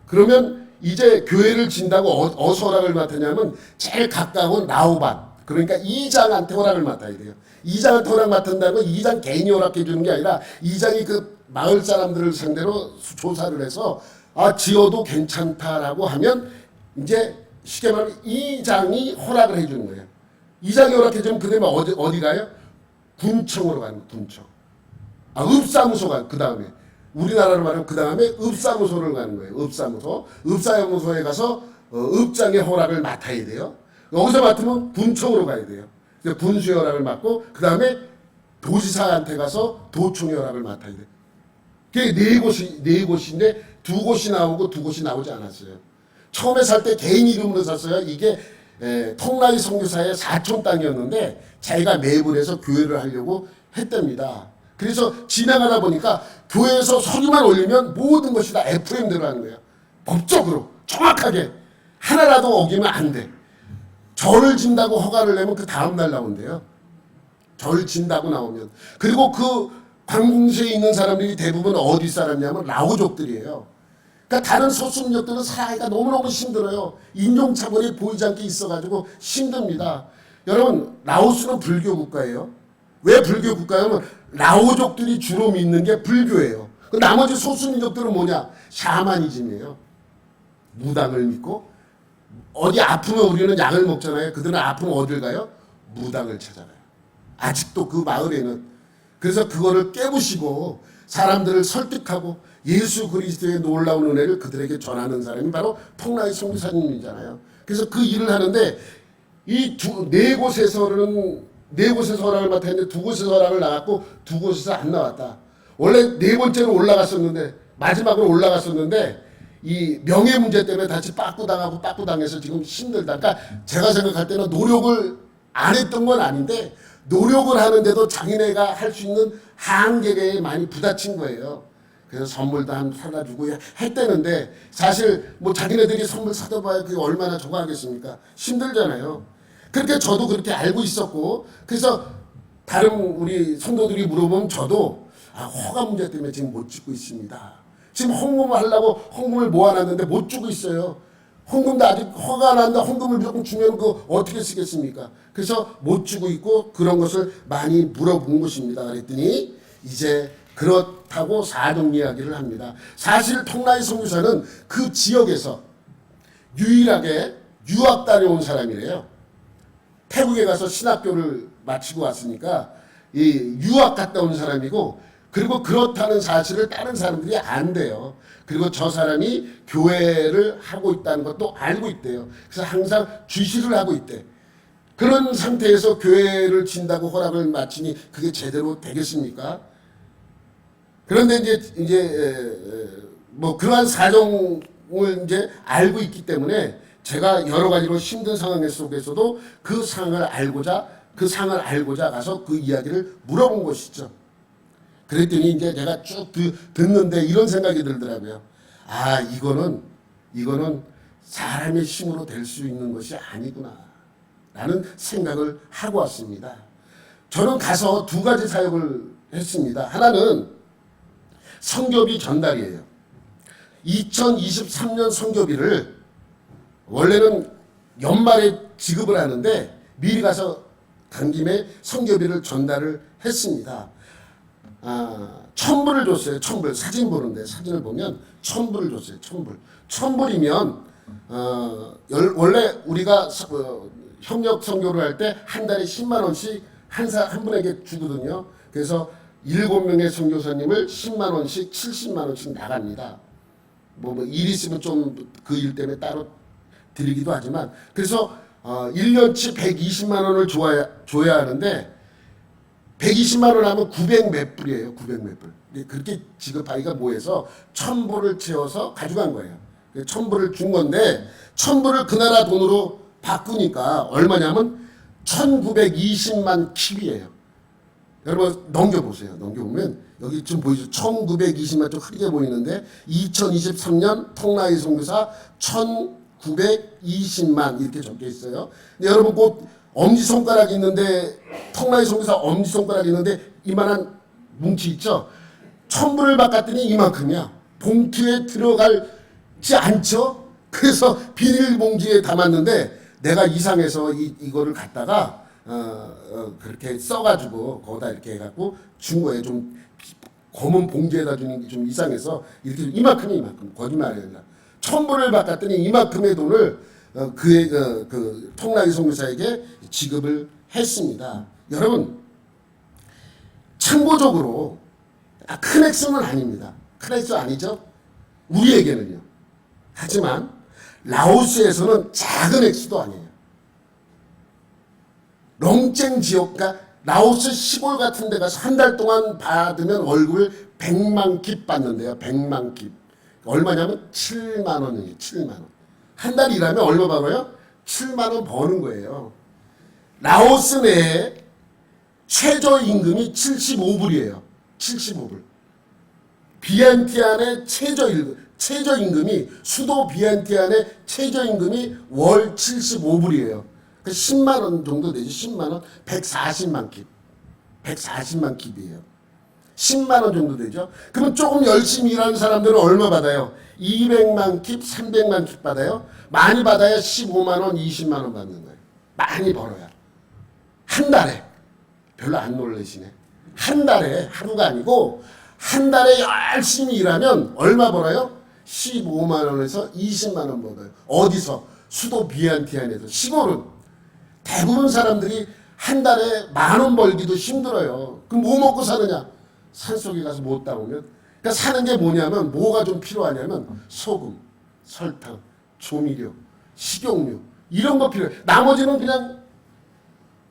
그러면 이제 교회를 진다고 어디서 허락을 맡았냐면 제일 가까운 라오반, 그러니까 이장한테 허락을 맡아야 돼요. 이장한테 허락 맡은다는 건 이장 개인이 허락해 주는 게 아니라 이장이 그 마을 사람들을 상대로 조사를 해서 지어도 괜찮다라고 하면 이제 쉽게 말하면 이장이 허락을 해 주는 거예요. 이장이 허락해 주면 그다음에 어디 가요? 군청으로 가는 거예요. 군청. 읍사무소가 그 다음에 우리나라로 말하면 그 다음에 읍사무소를 가는 거예요. 읍사무소. 읍사무소에 가서 읍장의 허락을 맡아야 돼요. 여기서 맡으면 군청으로 가야 돼요. 군수의 허락을 맡고 그 다음에 도지사한테 가서 도청의 허락을 맡아야 돼요. 그게 네 곳인데 두 곳이 나오고 두 곳이 나오지 않았어요. 처음에 살 때 개인 이름으로 샀어요. 이게 통라이 선교사의 사촌 땅이었는데 자기가 매입을 해서 교회를 하려고 했답니다. 그래서 지나가다 보니까 교회에서 소리만 올리면 모든 것이 다 FM대로 하는 거예요. 법적으로 정확하게 하나라도 어기면 안 돼. 절을 진다고 허가를 내면 그 다음날 나온대요. 절 진다고 나오면. 그리고 그 관공서에 있는 사람들이 대부분 어디 사람이냐면 라오족들이에요. 그러니까 다른 소수민족들은 살아가기가 너무너무 힘들어요. 인종차별이 보이지 않게 있어가지고 힘듭니다. 여러분 라오스는 불교 국가예요. 왜 불교 국가냐면 라오족들이 주로 믿는 게 불교예요. 그 나머지 소수민족들은 뭐냐? 샤머니즘이에요. 무당을 믿고 어디 아프면 우리는 약을 먹잖아요. 그들은 아프면 어딜 가요? 무당을 찾아가요. 아직도 그 마을에는. 그래서 그거를 깨부시고 사람들을 설득하고 예수 그리스도의 놀라운 은혜를 그들에게 전하는 사람이 바로 통라이 선교사님이잖아요. 그래서 그 일을 하는데 이 네 곳에서는 네 곳에서 허락을 맡았는데 두 곳에서 허락을 나갔고 두 곳에서 안 나왔다. 원래 네 번째로 올라갔었는데 마지막으로 올라갔었는데 이 명예 문제 때문에 다시 빠꾸당하고 빠꾸당해서 지금 힘들다. 그러니까 제가 생각할 때는 노력을 안 했던 건 아닌데 노력을 하는데도 자기네가 할 수 있는 한계에 많이 부딪힌 거예요. 그래서 선물도 한 사다 주고 했대는데 사실 뭐 자기네들이 선물 사다 봐야 그게 얼마나 좋아하겠습니까? 힘들잖아요. 그렇게 저도 그렇게 알고 있었고 그래서 다른 우리 성도들이 물어보면 저도 허가 문제 때문에 지금 못 짓고 있습니다. 지금 헌금을 하려고 헌금을 모아놨는데 못 주고 있어요. 헌금도 아직 허가 안 한다. 헌금을 조금 주면 그거 어떻게 쓰겠습니까? 그래서 못 주고 있고 그런 것을 많이 물어본 것입니다. 그랬더니 이제 그렇다고 사정 이야기를 합니다. 사실 통라이 선교사는 그 지역에서 유일하게 유학 다녀온 사람이래요. 태국에 가서 신학교를 마치고 왔으니까 이 유학 갔다 온 사람이고 그리고 그렇다는 사실을 다른 사람들이 안돼요. 그리고 저 사람이 교회를 하고 있다는 것도 알고 있대요. 그래서 항상 주시를 하고 있대. 그런 상태에서 교회를 진다고 허락을 마치니 그게 제대로 되겠습니까? 그런데 이제 뭐 그러한 사정을 이제 알고 있기 때문에 제가 여러 가지로 힘든 상황 속에서도 그 상황을 알고자 가서 그 이야기를 물어본 것이죠. 그랬더니 이제 제가 쭉 듣는데 이런 생각이 들더라고요. 이거는 사람의 힘으로 될 수 있는 것이 아니구나 라는 생각을 하고 왔습니다. 저는 가서 두 가지 사역을 했습니다. 하나는 성교비 전달이에요. 2023년 성교비를 원래는 연말에 지급을 하는데 미리 가서 간 김에 성교비를 전달을 했습니다. 천불을 줬어요. 천불. 사진 보는데 사진을 보면 천불을 줬어요. 천불. 천불이면 원래 우리가 협력 선교를 할 때 한 달에 10만 원씩 한 분에게 주거든요. 그래서 7명의 선교사님을 10만 원씩 70만 원씩 나갑니다. 일 있으면 좀 그 일 때문에 따로 드리기도 하지만 그래서 1년치 120만 원을 줘야 하는데 120만 원 하면 900 몇 불이에요. 900 몇 불. 그렇게 지급하기가 뭐해서 1000불을 채워서 가져간 거예요. 1000불을 준 건데 1000불을 그 나라 돈으로 바꾸니까 얼마냐면 1920만 킵이에요. 여러분 넘겨보세요. 넘겨보면 여기 좀 보이죠. 1920만 좀 흐리게 보이는데 2023년 통나이 선교사 1920만 이렇게 적혀 있어요. 근데 여러분 곧 엄지손가락 있는데 통나이 선교사 엄지손가락 있는데 이만한 뭉치 있죠. 1000불을 바꿨더니 이만큼이야. 봉투에 들어가지 않죠. 그래서 비닐봉지에 담았는데 내가 이상해서 이거를 갖다가 그렇게 써가지고 거기다 이렇게 해갖고 준 거예요. 좀 검은 봉지에다 주는 게 좀 이상해서 이렇게 이만큼 거짓말이야. 1000불을 바꿨더니 이만큼의 돈을 그 통나이 선교사에게 지급을 했습니다. 여러분 참고적으로 큰 액수는 아닙니다. 큰 액수 아니죠? 우리에게는요. 하지만 라오스에서는 작은 액수도 아니에요. 롱쨍 지역, 그러니까 라오스 시골 같은 데 가서 한 달 동안 받으면 월급을 100만 킵 받는데요. 100만 킵. 얼마냐면 7만 원이에요. 7만 원. 한 달 일하면 얼마 벌어요? 7만 원 버는 거예요. 라오스 내에 최저임금이 75불이에요. 75불. 비엔티안의 최저임금이 수도 비엔티안의 최저임금이 월 75불이에요. 10만 원 정도 되지. 10만 원. 140만 킵. 140만 킵이에요. 10만 원 정도 되죠. 그러면 조금 열심히 일하는 사람들은 얼마 받아요? 200만 킵, 300만 킵 받아요. 많이 받아야 15만 원, 20만 원 받는 거예요. 많이 벌어야. 한 달에. 별로 안 놀라시네. 한 달에 하루가 아니고 한 달에 열심히 일하면 얼마 벌어요? 15만 원에서 20만 원 벌어요. 어디서? 수도 비엔티안에서. 시골은 대부분 사람들이 한 달에 10,000원 벌기도 힘들어요. 그럼 뭐 먹고 사느냐? 산속에 가서 못 따오면. 그러니까 사는 게 뭐냐면 뭐가 좀 필요하냐면 소금, 설탕, 조미료, 식용유 이런 거 필요해. 나머지는 그냥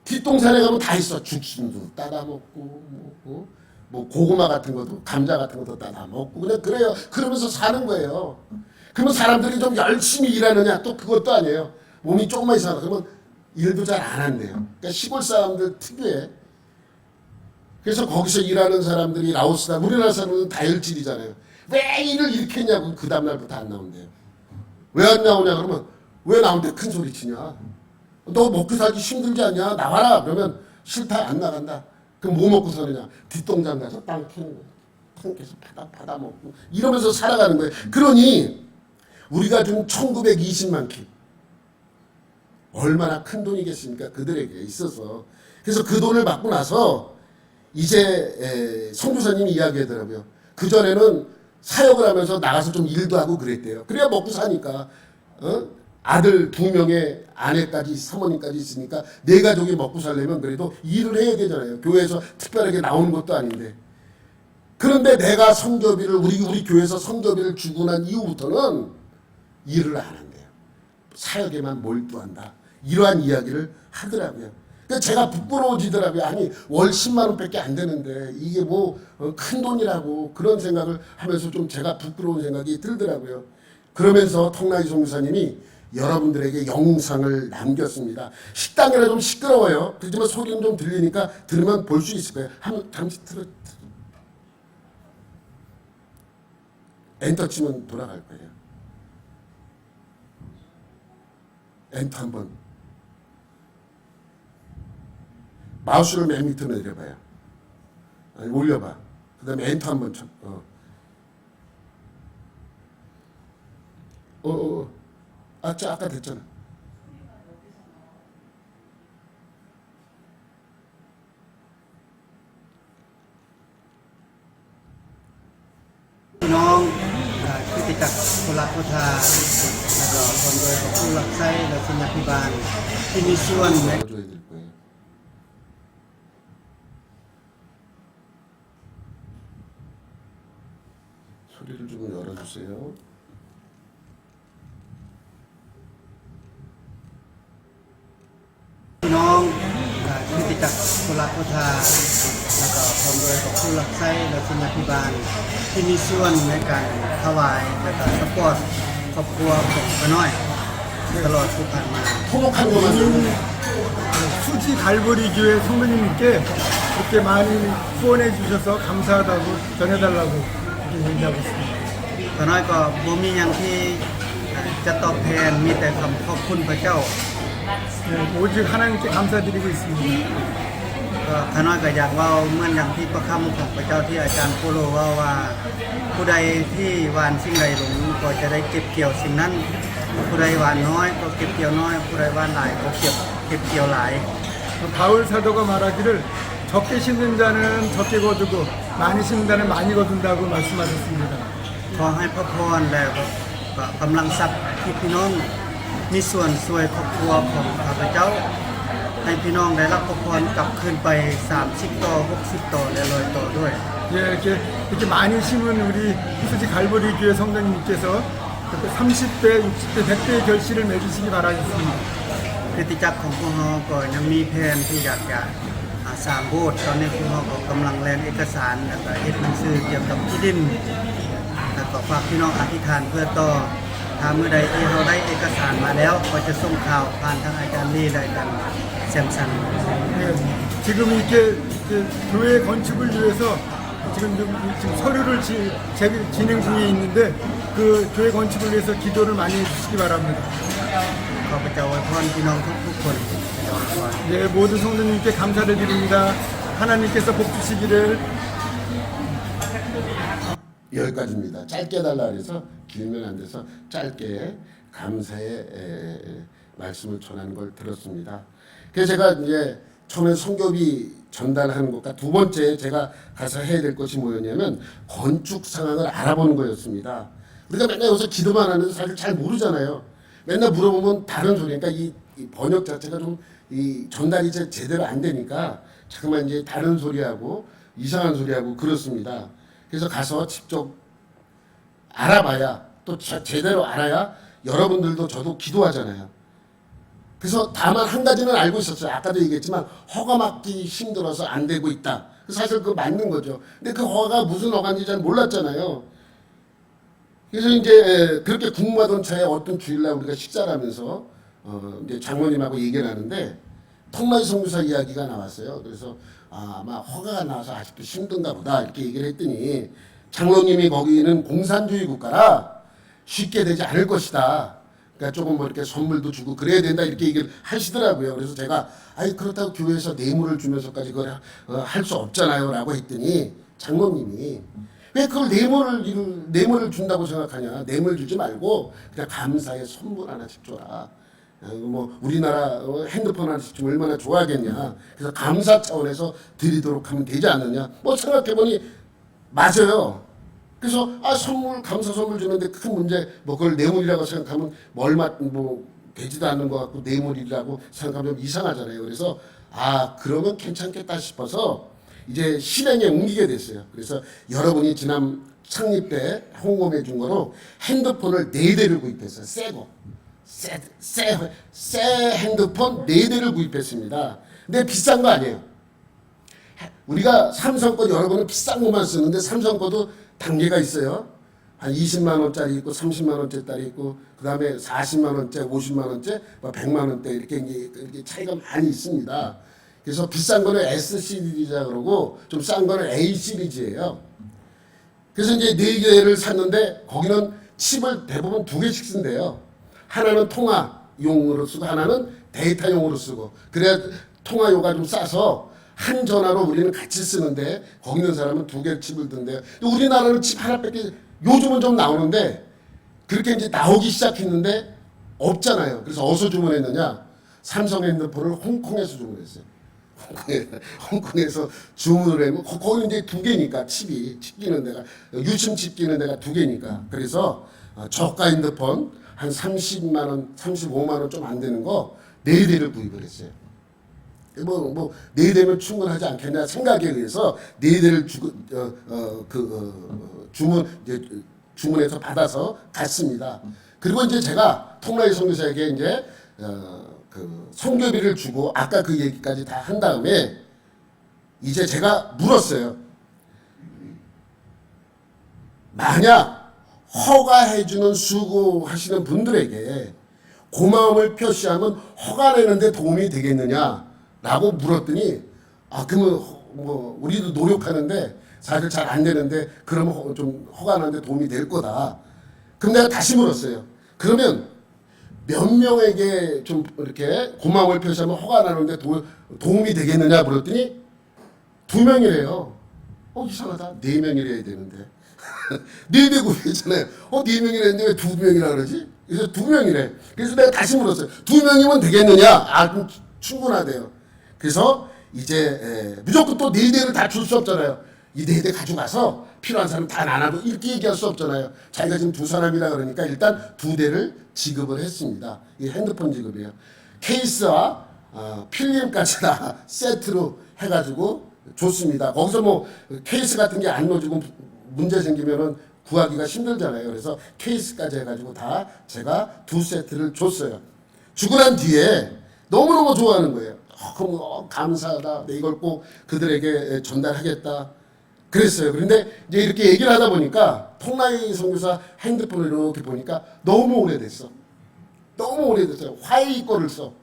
뒷동산에 가면 다 있어. 죽순도 따다 먹고 뭐 고구마 같은 것도 감자 같은 것도 따다 먹고 그냥 그래요. 그러면서 사는 거예요. 그러면 사람들이 좀 열심히 일하느냐? 또 그것도 아니에요. 몸이 조금만 이상하다 그러면 일도 잘 안 한대요. 그러니까 시골 사람들 특유의. 그래서 거기서 일하는 사람들이 라오스다. 우리나라 사람은 다혈질이잖아요. 왜 일을 이렇게 했냐고 그 다음날부터 안 나온대요. 왜 안 나오냐 그러면 왜 나온데 큰 소리 치냐. 너 먹고 살기 힘들지 않냐? 나와라. 그러면 싫다. 안 나간다. 그럼 뭐 먹고 사느냐? 뒷동산 가서 땅 캐는 거예요. 땅 캐서 파다 먹고 이러면서 살아가는 거예요. 그러니 우리가 준 1920만 킵 얼마나 큰 돈이겠습니까? 그들에게 있어서. 그래서 그 돈을 받고 나서 이제 선교사님이 이야기하더라고요. 그전에는 사역을 하면서 나가서 좀 일도 하고 그랬대요. 그래야 먹고 사니까. 아들 2명의 아내까지 사모님까지 있으니까 내 가족이 먹고 살려면 그래도 일을 해야 되잖아요. 교회에서 특별하게 나오는 것도 아닌데. 그런데 내가 선교비를 우리 교회에서 선교비를 주고 난 이후부터는 일을 안 한대요. 사역에만 몰두한다. 이러한 이야기를 하더라고요. 그러니까 제가 부끄러워지더라고요. 아니 월 10만 원밖에 안 되는데 이게 뭐 큰 돈이라고 그런 생각을 하면서 좀 제가 부끄러운 생각이 들더라고요. 그러면서 통나이 선교사님이 여러분들에게 영상을 남겼습니다. 식당이라 좀 시끄러워요. 그렇지만 소리는 좀 들리니까 들으면 볼 수 있을 거예요. 한번 잠시 틀어. 엔터 치면 돌아갈 거예요. 엔터 한번. 마우스를 맨 밑으로 내려봐요. 아니, 올려봐. 그 다음에 엔터 한번 쳐. 아까 됐잖아. ผู้รักผู้ทาแล้วก็พร้อมด้วยผู้รับใช้และสำนักพิบาลที่มีส่วนใน 줘야 될 거예요. 소리를 좀 열어주세요.พี่น้องคริสตจักรผู้รักผู้ทาแล้วก็พร้อมด้วยผู้รับใช้และสำนักพิบาลที่มีส่วนในการถวายและก็สปอร์ตครอบครัวของป้าน้อยตลอดที่ผ่านมา 토목한 것만 좀 수지 갈보리 교회 성도님께 이렇게 많이 후원해 주셔서 감사하다고 전해달라고 이렇게 얘기하고 있습니다. ป้าน้อยก็บ่มีหยังที่จะตอบแทนมีแต่คำขอบคุณพระเจ้า 네, 오직 하나님께 감사드리고 있습니다. ก็ข้าน้อยก็อยากเว่าเหมื่อนอย่างที่ประคำของพระเจ้าที่อาจารย์โปโลว่าผู้ใดที่หวานสิ่งใดหลงก็จะได้เก็บเกี่ยวสิ่งนั้น ผู้ใดหวานน้อยก็เก็บเกี่ยวน้อย ผู้ใดหวานหลายก็เก็บเกี่ยวหลาย 바울 사도가 말하기를 적게 심는 자는 적게 거두고 많이 심는 자는 많이 거둔다고 말씀하셨습니다. ขอให้พระพรและก็กำลังทรัพย์ที่พี่น้องมีส่วนช่วยครอบครัวของข้าพเจ้า ให้พี่น้องได้รับพระพรกลับคืนไป30ต่อ60ต่อและ100ต่อด้วย 예, 이렇게 많이 심은 우리 수지 갈보리 교회 성도님께서 30배, 60배, 100배의 결실을 맺으시기 바라겠습니다. คริสตจักรของพวกเราก็ยังมีแผนที่อยากจะสร้างโบสถ์ตอนนี้พวกเราก็กำลังแลนเอกสารแล้วก็เฮ็ดหนังสือเกี่ยวกับที่ดินแล้วก็ฝากพี่น้องอธิษฐานเพื่อต่อถ้าเมื่อใดที่เราได้เอกสารมาแล้วก็จะส่งข่าวผ่านทางอาจารย์ลีและอาจารย์แซมสัน 예, 지금 이렇게 교회 건축을 위해서 지금 서류를 진행 중에 있는데 그 교회 건축을 위해서 기도를 많이 해주시기 바랍니다. ขอพระเจ้าอวยพรพี่น้องทุกๆคนพระเจ้าอวยพร 네, 모든 성도님께 감사를 드립니다. 하나님께서 복 주시기를. 여기까지입니다. 짧게 달라 그래서 길면 안 돼서 짧게 감사의 말씀을 전하는 걸 들었습니다. 그래서 제가 이제 처음에 성교비 전달하는 것과 두 번째 제가 가서 해야 될 것이 뭐였냐면 건축 상황을 알아보는 거였습니다. 우리가 맨날 여기서 기도만 하는데 사실 잘 모르잖아요. 맨날 물어보면 다른 소리니까 이 번역 자체가 좀 이 전달이 제대로 안 되니까 잠깐만 이제 다른 소리하고 이상한 소리하고 그렇습니다. 그래서 가서 직접 알아봐야 또 제대로 알아야 여러분들도 저도 기도하잖아요. 그래서 다만 한 가지는 알고 있었어요. 아까도 얘기했지만 허가 받기 힘들어서 안 되고 있다. 사실 그거 맞는 거죠. 근데 그 허가가 무슨 허가인지 잘 몰랐잖아요. 그래서 이제 그렇게 궁금하던 차에 어떤 주일날 우리가 식사를 하면서 이제 장모님하고 얘기를 하는데 턱마이 선교사 이야기가 나왔어요. 그래서 아마 허가가 나와서 아직도 힘든가 보다 이렇게 얘기를 했더니 장로님이 거기는 공산주의 국가라 쉽게 되지 않을 것이다. 그러니까 조금 뭐 이렇게 선물도 주고 그래야 된다 이렇게 얘기를 하시더라고요. 그래서 제가 아니 그렇다고 교회에서 뇌물을 주면서까지 그걸 할 수 없잖아요라고 했더니 장로님이 왜 그걸 뇌물을 준다고 생각하냐? 뇌물 주지 말고 그냥 감사의 선물 하나씩 줘라. 뭐 우리나라 핸드폰 하나씩 주면 얼마나 좋아하겠냐. 그래서 감사 차원에서 드리도록 하면 되지 않느냐. 뭐 생각해보니 맞아요. 그래서 선물 감사 선물 주는데 큰 문제 뭐 그걸 뇌물이라고 생각하면 뭐 얼마 뭐 되지도 않는 것 같고 뇌물이라고 생각하면 좀 이상하잖아요. 그래서 그러면 괜찮겠다 싶어서 이제 실행에 옮기게 됐어요. 그래서 여러분이 지난 창립 때 홍보해 준 거로 핸드폰을 4대를 구입했어요. 새 핸드폰 4대를 구입했습니다. 근데 비싼 거 아니에요. 우리가 삼성 거 여러분은 비싼 것만 쓰는데 삼성 거도 단계가 있어요. 한 20만 원짜리 있고 30만 원짜리 있고 그다음에 40만 원짜리, 50만 원짜리, 100만 원대 이렇게 차이가 많이 있습니다. 그래서 비싼 거는 S 시리즈라 그러고 좀 싼 거는 A 시리즈예요. 그래서 이제 4개를 샀는데 거기는 칩을 대부분 2개씩 쓴대요. 하나는 통화용으로 쓰고 하나는 데이터용으로 쓰고 그래야 통화료가 좀 싸서 한 전화로 우리는 같이 쓰는데 거기 있는 사람은 2개 칩을 든대요. 우리나라는 칩 하나밖에 요즘은 좀 나오는데 그렇게 이제 나오기 시작했는데 없잖아요. 그래서 어디서 주문했느냐? 삼성 핸드폰을 홍콩에서 주문했어요. 홍콩에서 주문을 했고 거기 이제 2개니까 칩 끼는 데가 유심 칩 끼는 데가 2개니까 그래서 저가 핸드폰 한 30만 원, 35만 원 좀 안 되는 거 4대를 구입을 했어요. 뭐 4대면 충분하지 않겠냐 생각에 의해서 4대를 주문해서 받아서 갔습니다. 그리고 이제 제가 통라이 선교사에게 이제 그 선교비를 주고 아까 그 얘기까지 다 한 다음에 이제 제가 물었어요. 만약 허가해주는 수고하시는 분들에게 고마움을 표시하면 허가 내는데 도움이 되겠느냐라고 물었더니 그러면 뭐 우리도 노력하는데 사실 잘 안 되는데 그러면 좀 허가 내는데 도움이 될 거다. 그럼 내가 다시 물었어요. 그러면 몇 명에게 좀 이렇게 고마움을 표시하면 허가 나누는데 도움이 되겠느냐 물었더니 2명이래요. 이상하다. 4명이래야 되는데. 4대 구했잖아요. 4명이라 했는데 왜 2명이라 그러지? 그래서 2명이래. 그래서 내가 다시 물었어요. 2명이면 되겠느냐? 그럼 충분하대요. 그래서 이제 무조건 또 4대를 다 줄 수 없잖아요. 이 4대 가져가서 필요한 사람 다 나눠도 이렇게 얘기할 수 없잖아요. 자기가 지금 2사람이라 그러니까 일단 2대를 지급을 했습니다. 이 핸드폰 지급이에요. 케이스와 필름까지 다 세트로 해가지고 줬습니다. 거기서 뭐 케이스 같은 게 안 넣어주고 문제 생기면은 구하기가 힘들잖아요. 그래서 케이스까지 해가지고 다 제가 2세트를 줬어요. 주고 난 뒤에 너무너무 좋아하는 거예요. 그럼 감사하다. 이걸 꼭 그들에게 전달하겠다. 그랬어요. 그런데 이제 이렇게 얘기를 하다 보니까 통라이 선교사 핸드폰을 이렇게 보니까 너무 오래됐어. 너무 오래됐어요. 화이 거를 써.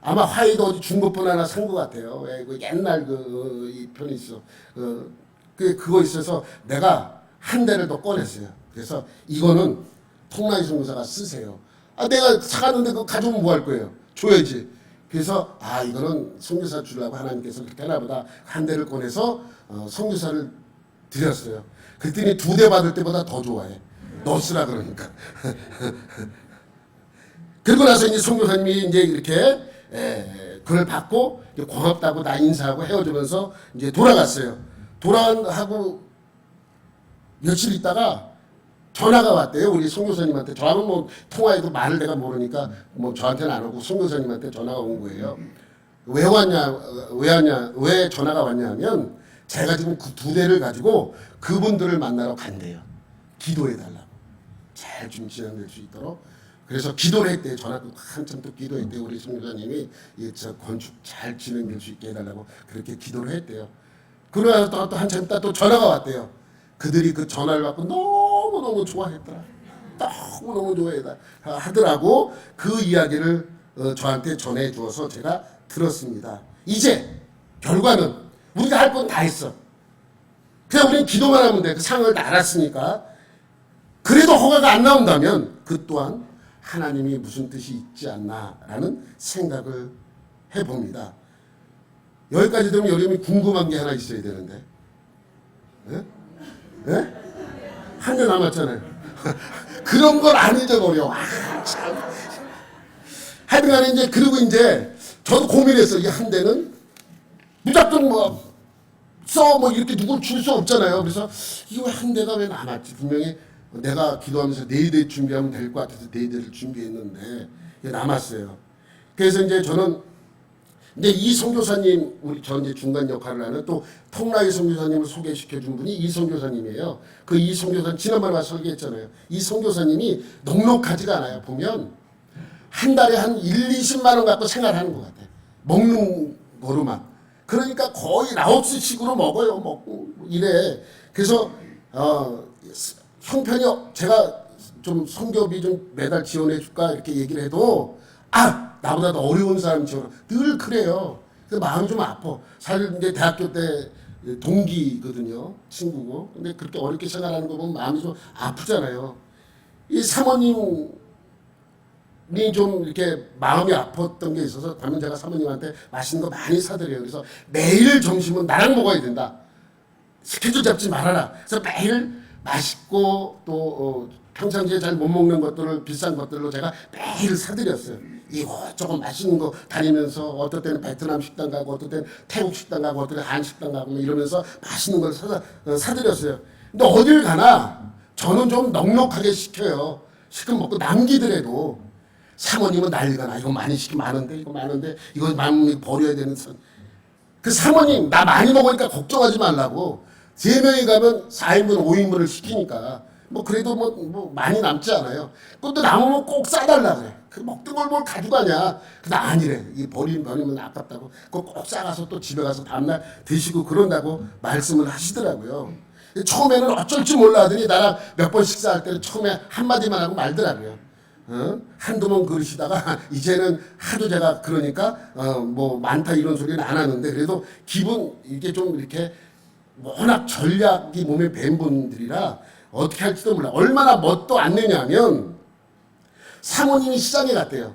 아마 화이도 어디 중고폰 하나 산 것 같아요. 그 옛날 이 편이 있어. 그거 있어서 내가 한 대를 더 꺼냈어요. 그래서 이거는 통라이 선교사가 쓰세요. 내가 사갔는데 그거 가져오면 뭐 할 거예요? 줘야지. 그래서 이거는 선교사 주려고 하나님께서 그렇게 하나보다 한 대를 꺼내서 선교사를 드렸어요. 그랬더니 2대 받을 때보다 더 좋아해. 너 쓰라 그러니까. 그리고 나서 이제 선교사님이 이제 이렇게 그걸 받고 고맙다고 나 인사하고 헤어지면서 이제 돌아갔어요. 돌아가고 며칠 있다가 전화가 왔대요. 우리 선교사님한테. 저하고 뭐 통화해도 말을 내가 모르니까 뭐 저한테는 안 오고 선교사님한테 전화가 온 거예요. 왜 전화가 왔냐면 제가 지금 그 2대를 가지고 그분들을 만나러 간대요. 기도해달라고. 잘 좀 진행될 수 있도록. 그래서 기도를 했대요. 전화 한참 또 기도했대요. 우리 선교사님이 저 건축 잘 진행될 수 있게 해달라고 그렇게 기도를 했대요. 그러고 또 한참 있다 또 전화가 왔대요. 그들이 그 전화를 받고 너무너무 좋아했더라. 너무너무 좋아하더라고. 그 이야기를 저한테 전해주어서 제가 들었습니다. 이제 결과는 우리가 할 건 다 했어. 그냥 우리는 기도만 하면 돼. 그 상을 다 알았으니까. 그래도 허가가 안 나온다면 그 또한 하나님이 무슨 뜻이 있지 않나라는 생각을 해봅니다. 여기까지 되면 여러분이 궁금한 게 하나 있어야 되는데. 네? 네? 한 대 남았잖아요. 그런 걸 안 잊어버려. 참. 하여튼 간에 이제, 그리고 이제, 저도 고민했어요. 이 한 대는 무작정 뭐 이렇게 누굴 줄 수 없잖아요. 그래서 이거 한 대가 왜 남았지? 분명히 내가 기도하면서 4대 준비하면 될 것 같아서 4대를 준비했는데, 이게 남았어요. 그래서 이제 저는 근데 이 선교사님, 저 이제 중간 역할을 하는 또 통라이 선교사님을 소개시켜준 분이 이 선교사님이에요. 그 이 선교사님 지난번에 와서 설계했잖아요. 이 선교사님이 넉넉하지가 않아요. 보면 한 달에 한 20만 원 갖고 생활하는 것 같아요. 먹는 거로만. 그러니까 거의 라오스식으로 먹어요. 먹고 이래. 그래서 형편이 제가 좀 선교비 좀 매달 지원해 줄까 이렇게 얘기를 해도 나보다 더 어려운 사람 지원 늘 그래요. 그래서 마음이 좀 아파. 사실 이제 대학교 때 동기거든요. 친구고. 근데 그렇게 어렵게 생활하는 거 보면 마음이 좀 아프잖아요. 이 사모님이 좀 이렇게 마음이 아팠던 게 있어서 가면 제가 사모님한테 맛있는 거 많이 사드려요. 그래서 매일 점심은 나랑 먹어야 된다. 스케줄 잡지 말아라. 그래서 매일 맛있고 또 평상시에 잘 못 먹는 것들을 비싼 것들로 제가 매일 사드렸어요. 이것저것 맛있는 거 다니면서 어떨 때는 베트남 식당 가고 어떨 때는 태국 식당 가고 어떨 때는 한식당 가고 이러면서 맛있는 걸 사드렸어요. 근데 어딜 가나 저는 좀 넉넉하게 시켜요. 시큼 먹고 남기더라도 사모님은 난리가 나. 이거 많이 시키면 많은데 이거 많은데 이거 많으면 버려야 되는 그 사모님 나 많이 먹으니까 걱정하지 말라고 3명이 가면 4인분 5인분을 시키니까 뭐 그래도 뭐 많이 남지 않아요. 그것도 남으면 꼭 싸달라 그래. 그 먹던 걸 뭘 가져가냐. 근데 아니래. 이 버리면 아깝다고. 그거 꼭 싸가서 또 집에 가서 다음날 드시고 그런다고 말씀을 하시더라고요. 처음에는 어쩔 줄 몰라 하더니 나랑 몇 번 식사할 때는 처음에 한마디만 하고 말더라고요. 한두 번 그러시다가 이제는 하도 제가 그러니까 뭐 많다 이런 소리는 안 하는데 그래도 기분 이게 좀 이렇게 워낙 전략이 몸에 밴 분들이라 어떻게 할지도 몰라. 얼마나 멋도 안 내냐면 사모님이 시장에 갔대요.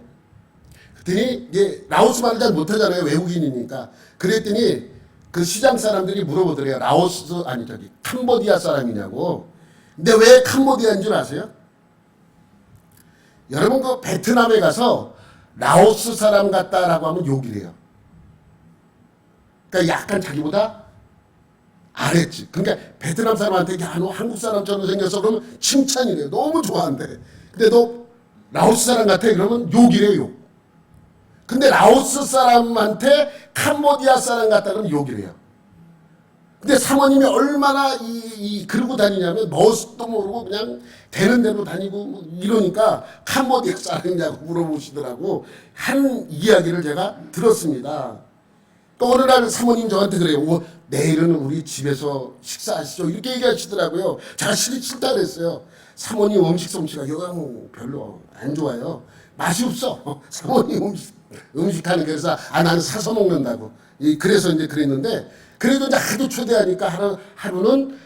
그랬더니 이제 라오스 말을 잘 못하잖아요. 외국인이니까. 그랬더니 그 시장 사람들이 물어보더래요. 라오스 아니 저기 캄보디아 사람이냐고. 근데 왜 캄보디아인 줄 아세요? 여러분 그 베트남에 가서 라오스 사람 같다라고 하면 욕이래요. 그러니까 약간 자기보다 아랬지. 그러니까 베트남 사람한테 야, 너 한국 사람처럼 생겼어 그러면 칭찬이래요. 너무 좋아한대. 근데 너 라오스 사람 같아 그러면 욕이래요. 욕. 근데 라오스 사람한테 캄보디아 사람 같다 그러면 욕이래요. 근데 사모님이 얼마나 그러고 다니냐면 멋도 모르고 그냥 되는 대로 다니고 뭐 이러니까 캄보디아 사람이냐고 물어보시더라고. 한 이야기를 제가 들었습니다. 또 어느 날 사모님 저한테 그래요. 내일은 우리 집에서 식사하시죠. 이렇게 얘기하시더라고요. 제가 싫다 그랬어요. 사모님 음식 솜씨가 영 별로 안 좋아요. 맛이 없어. 사모님 음식하는 게 그래서 나는 사서 먹는다고. 그래서 이제 그랬는데 그래도 이제 하도 초대하니까 하루는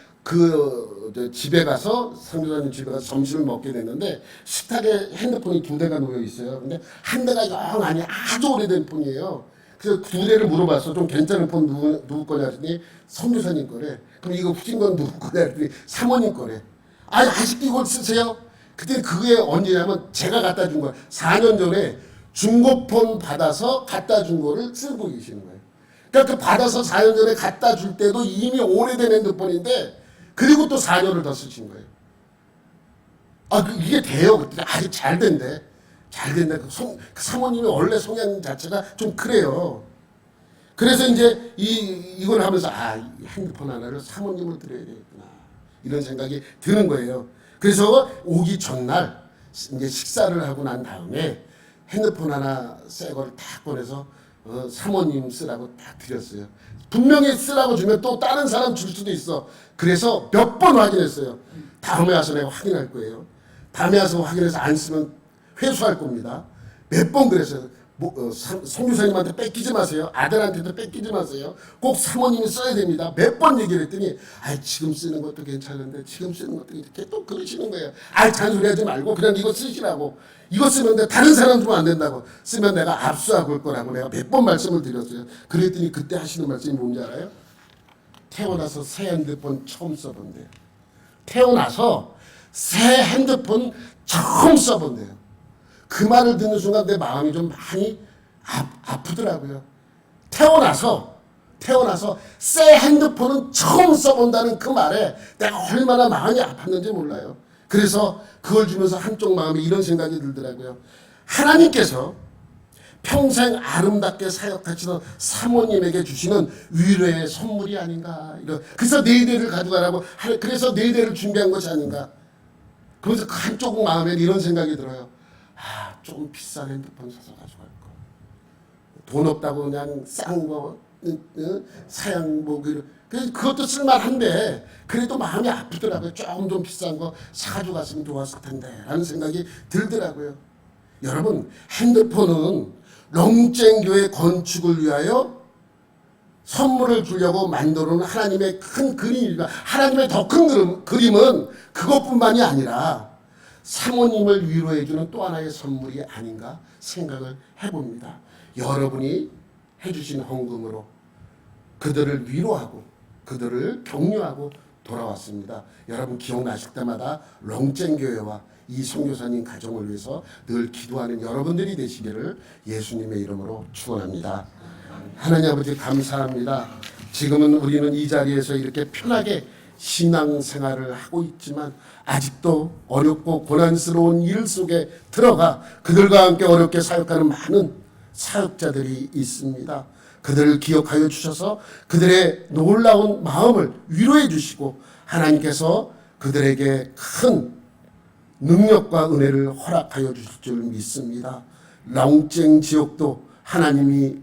집에 가서 상조사님 집에 가서 점심을 먹게 됐는데 식탁에 핸드폰이 2대가 놓여 있어요. 근데 한 대가 영 아니 아주 오래된 폰이에요. 그래서 2대를 물어봤어. 좀 괜찮은 폰 누구 거냐 했더니 성교사님 거래. 그럼 이거 후진 건 누구 거냐 했더니 사모님 거래. 아직도 이걸 쓰세요? 그때 그게 언제냐면 제가 갖다 준 거예요. 4년 전에 중고폰 받아서 갖다 준 거를 쓰고 계시는 거예요. 그러니까 그 받아서 4년 전에 갖다 줄 때도 이미 오래된 핸드폰인데 그리고 또 4년을 더 쓰신 거예요. 이게 돼요. 그때 아주 잘 된대. 잘 된다. 그 사모님이 원래 성향 자체가 좀 그래요. 그래서 이제 이걸 하면서 핸드폰 하나를 사모님을 드려야 되겠구나. 이런 생각이 드는 거예요. 그래서 오기 전날 이제 식사를 하고 난 다음에 핸드폰 하나 새 거를 딱 보내서 사모님 쓰라고 딱 드렸어요. 분명히 쓰라고 주면 또 다른 사람 줄 수도 있어. 그래서 몇 번 확인했어요. 다음에 와서 내가 확인할 거예요. 다음에 와서 확인해서 안 쓰면 회수할 겁니다. 몇 번 그랬어요. 성교사님한테 뺏기지 마세요. 아들한테도 뺏기지 마세요. 꼭 사모님이 써야 됩니다. 몇 번 얘기를 했더니 지금 쓰는 것도 괜찮은데 지금 쓰는 것도 이렇게 또 그러시는 거예요. 잔소리하지 말고 그냥 이거 쓰시라고. 이거 쓰면 돼. 다른 사람 주면 안 된다고. 쓰면 내가 압수하고 올 거라고 내가 몇 번 말씀을 드렸어요. 그랬더니 그때 하시는 말씀이 뭔지 알아요? 태어나서 새 핸드폰 처음 써본대요. 태어나서 새 핸드폰 처음 써본대요. 그 말을 듣는 순간 내 마음이 좀 많이 아프더라고요. 태어나서 새 핸드폰은 처음 써본다는 그 말에 내가 얼마나 마음이 아팠는지 몰라요. 그래서 그걸 주면서 한쪽 마음에 이런 생각이 들더라고요. 하나님께서 평생 아름답게 사역하시던 사모님에게 주시는 위로의 선물이 아닌가. 그래서 4대를 가져가라고. 그래서 4대를 준비한 것이 아닌가. 그래서 그 한쪽 마음에 이런 생각이 들어요. 좀 비싼 핸드폰 사서 가져갈 거. 돈 없다고 그냥 싼 거, 사양 그것도 쓸만한데 그래도 마음이 아프더라고요. 조금 좀 비싼 거 사가지고 갔으면 좋았을 텐데 라는 생각이 들더라고요. 여러분 핸드폰은 롱쟁교회 건축을 위하여 선물을 주려고 만들어놓은 하나님의 큰 그림입니다. 하나님의 더 큰 그림은 그것뿐만이 아니라 사모님을 위로해주는 또 하나의 선물이 아닌가 생각을 해봅니다. 여러분이 해주신 헌금으로 그들을 위로하고 그들을 격려하고 돌아왔습니다. 여러분 기억나실 때마다 롱쟁교회와 이 선교사님 가정을 위해서 늘 기도하는 여러분들이 되시기를 예수님의 이름으로 축원합니다. 하나님 아버지 감사합니다. 지금은 우리는 이 자리에서 이렇게 편하게 신앙생활을 하고 있지만 아직도 어렵고 고난스러운 일 속에 들어가 그들과 함께 어렵게 사역하는 많은 사역자들이 있습니다. 그들을 기억하여 주셔서 그들의 놀라운 마음을 위로해 주시고 하나님께서 그들에게 큰 능력과 은혜를 허락하여 주실 줄 믿습니다. 랑쨍 지역도 하나님이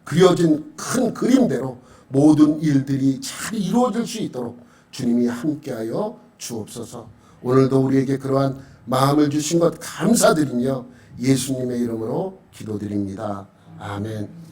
그려진 큰 그림대로 모든 일들이 잘 이루어질 수 있도록 주님이 함께하여 주옵소서. 오늘도 우리에게 그러한 마음을 주신 것 감사드리며 예수님의 이름으로 기도드립니다. 아멘.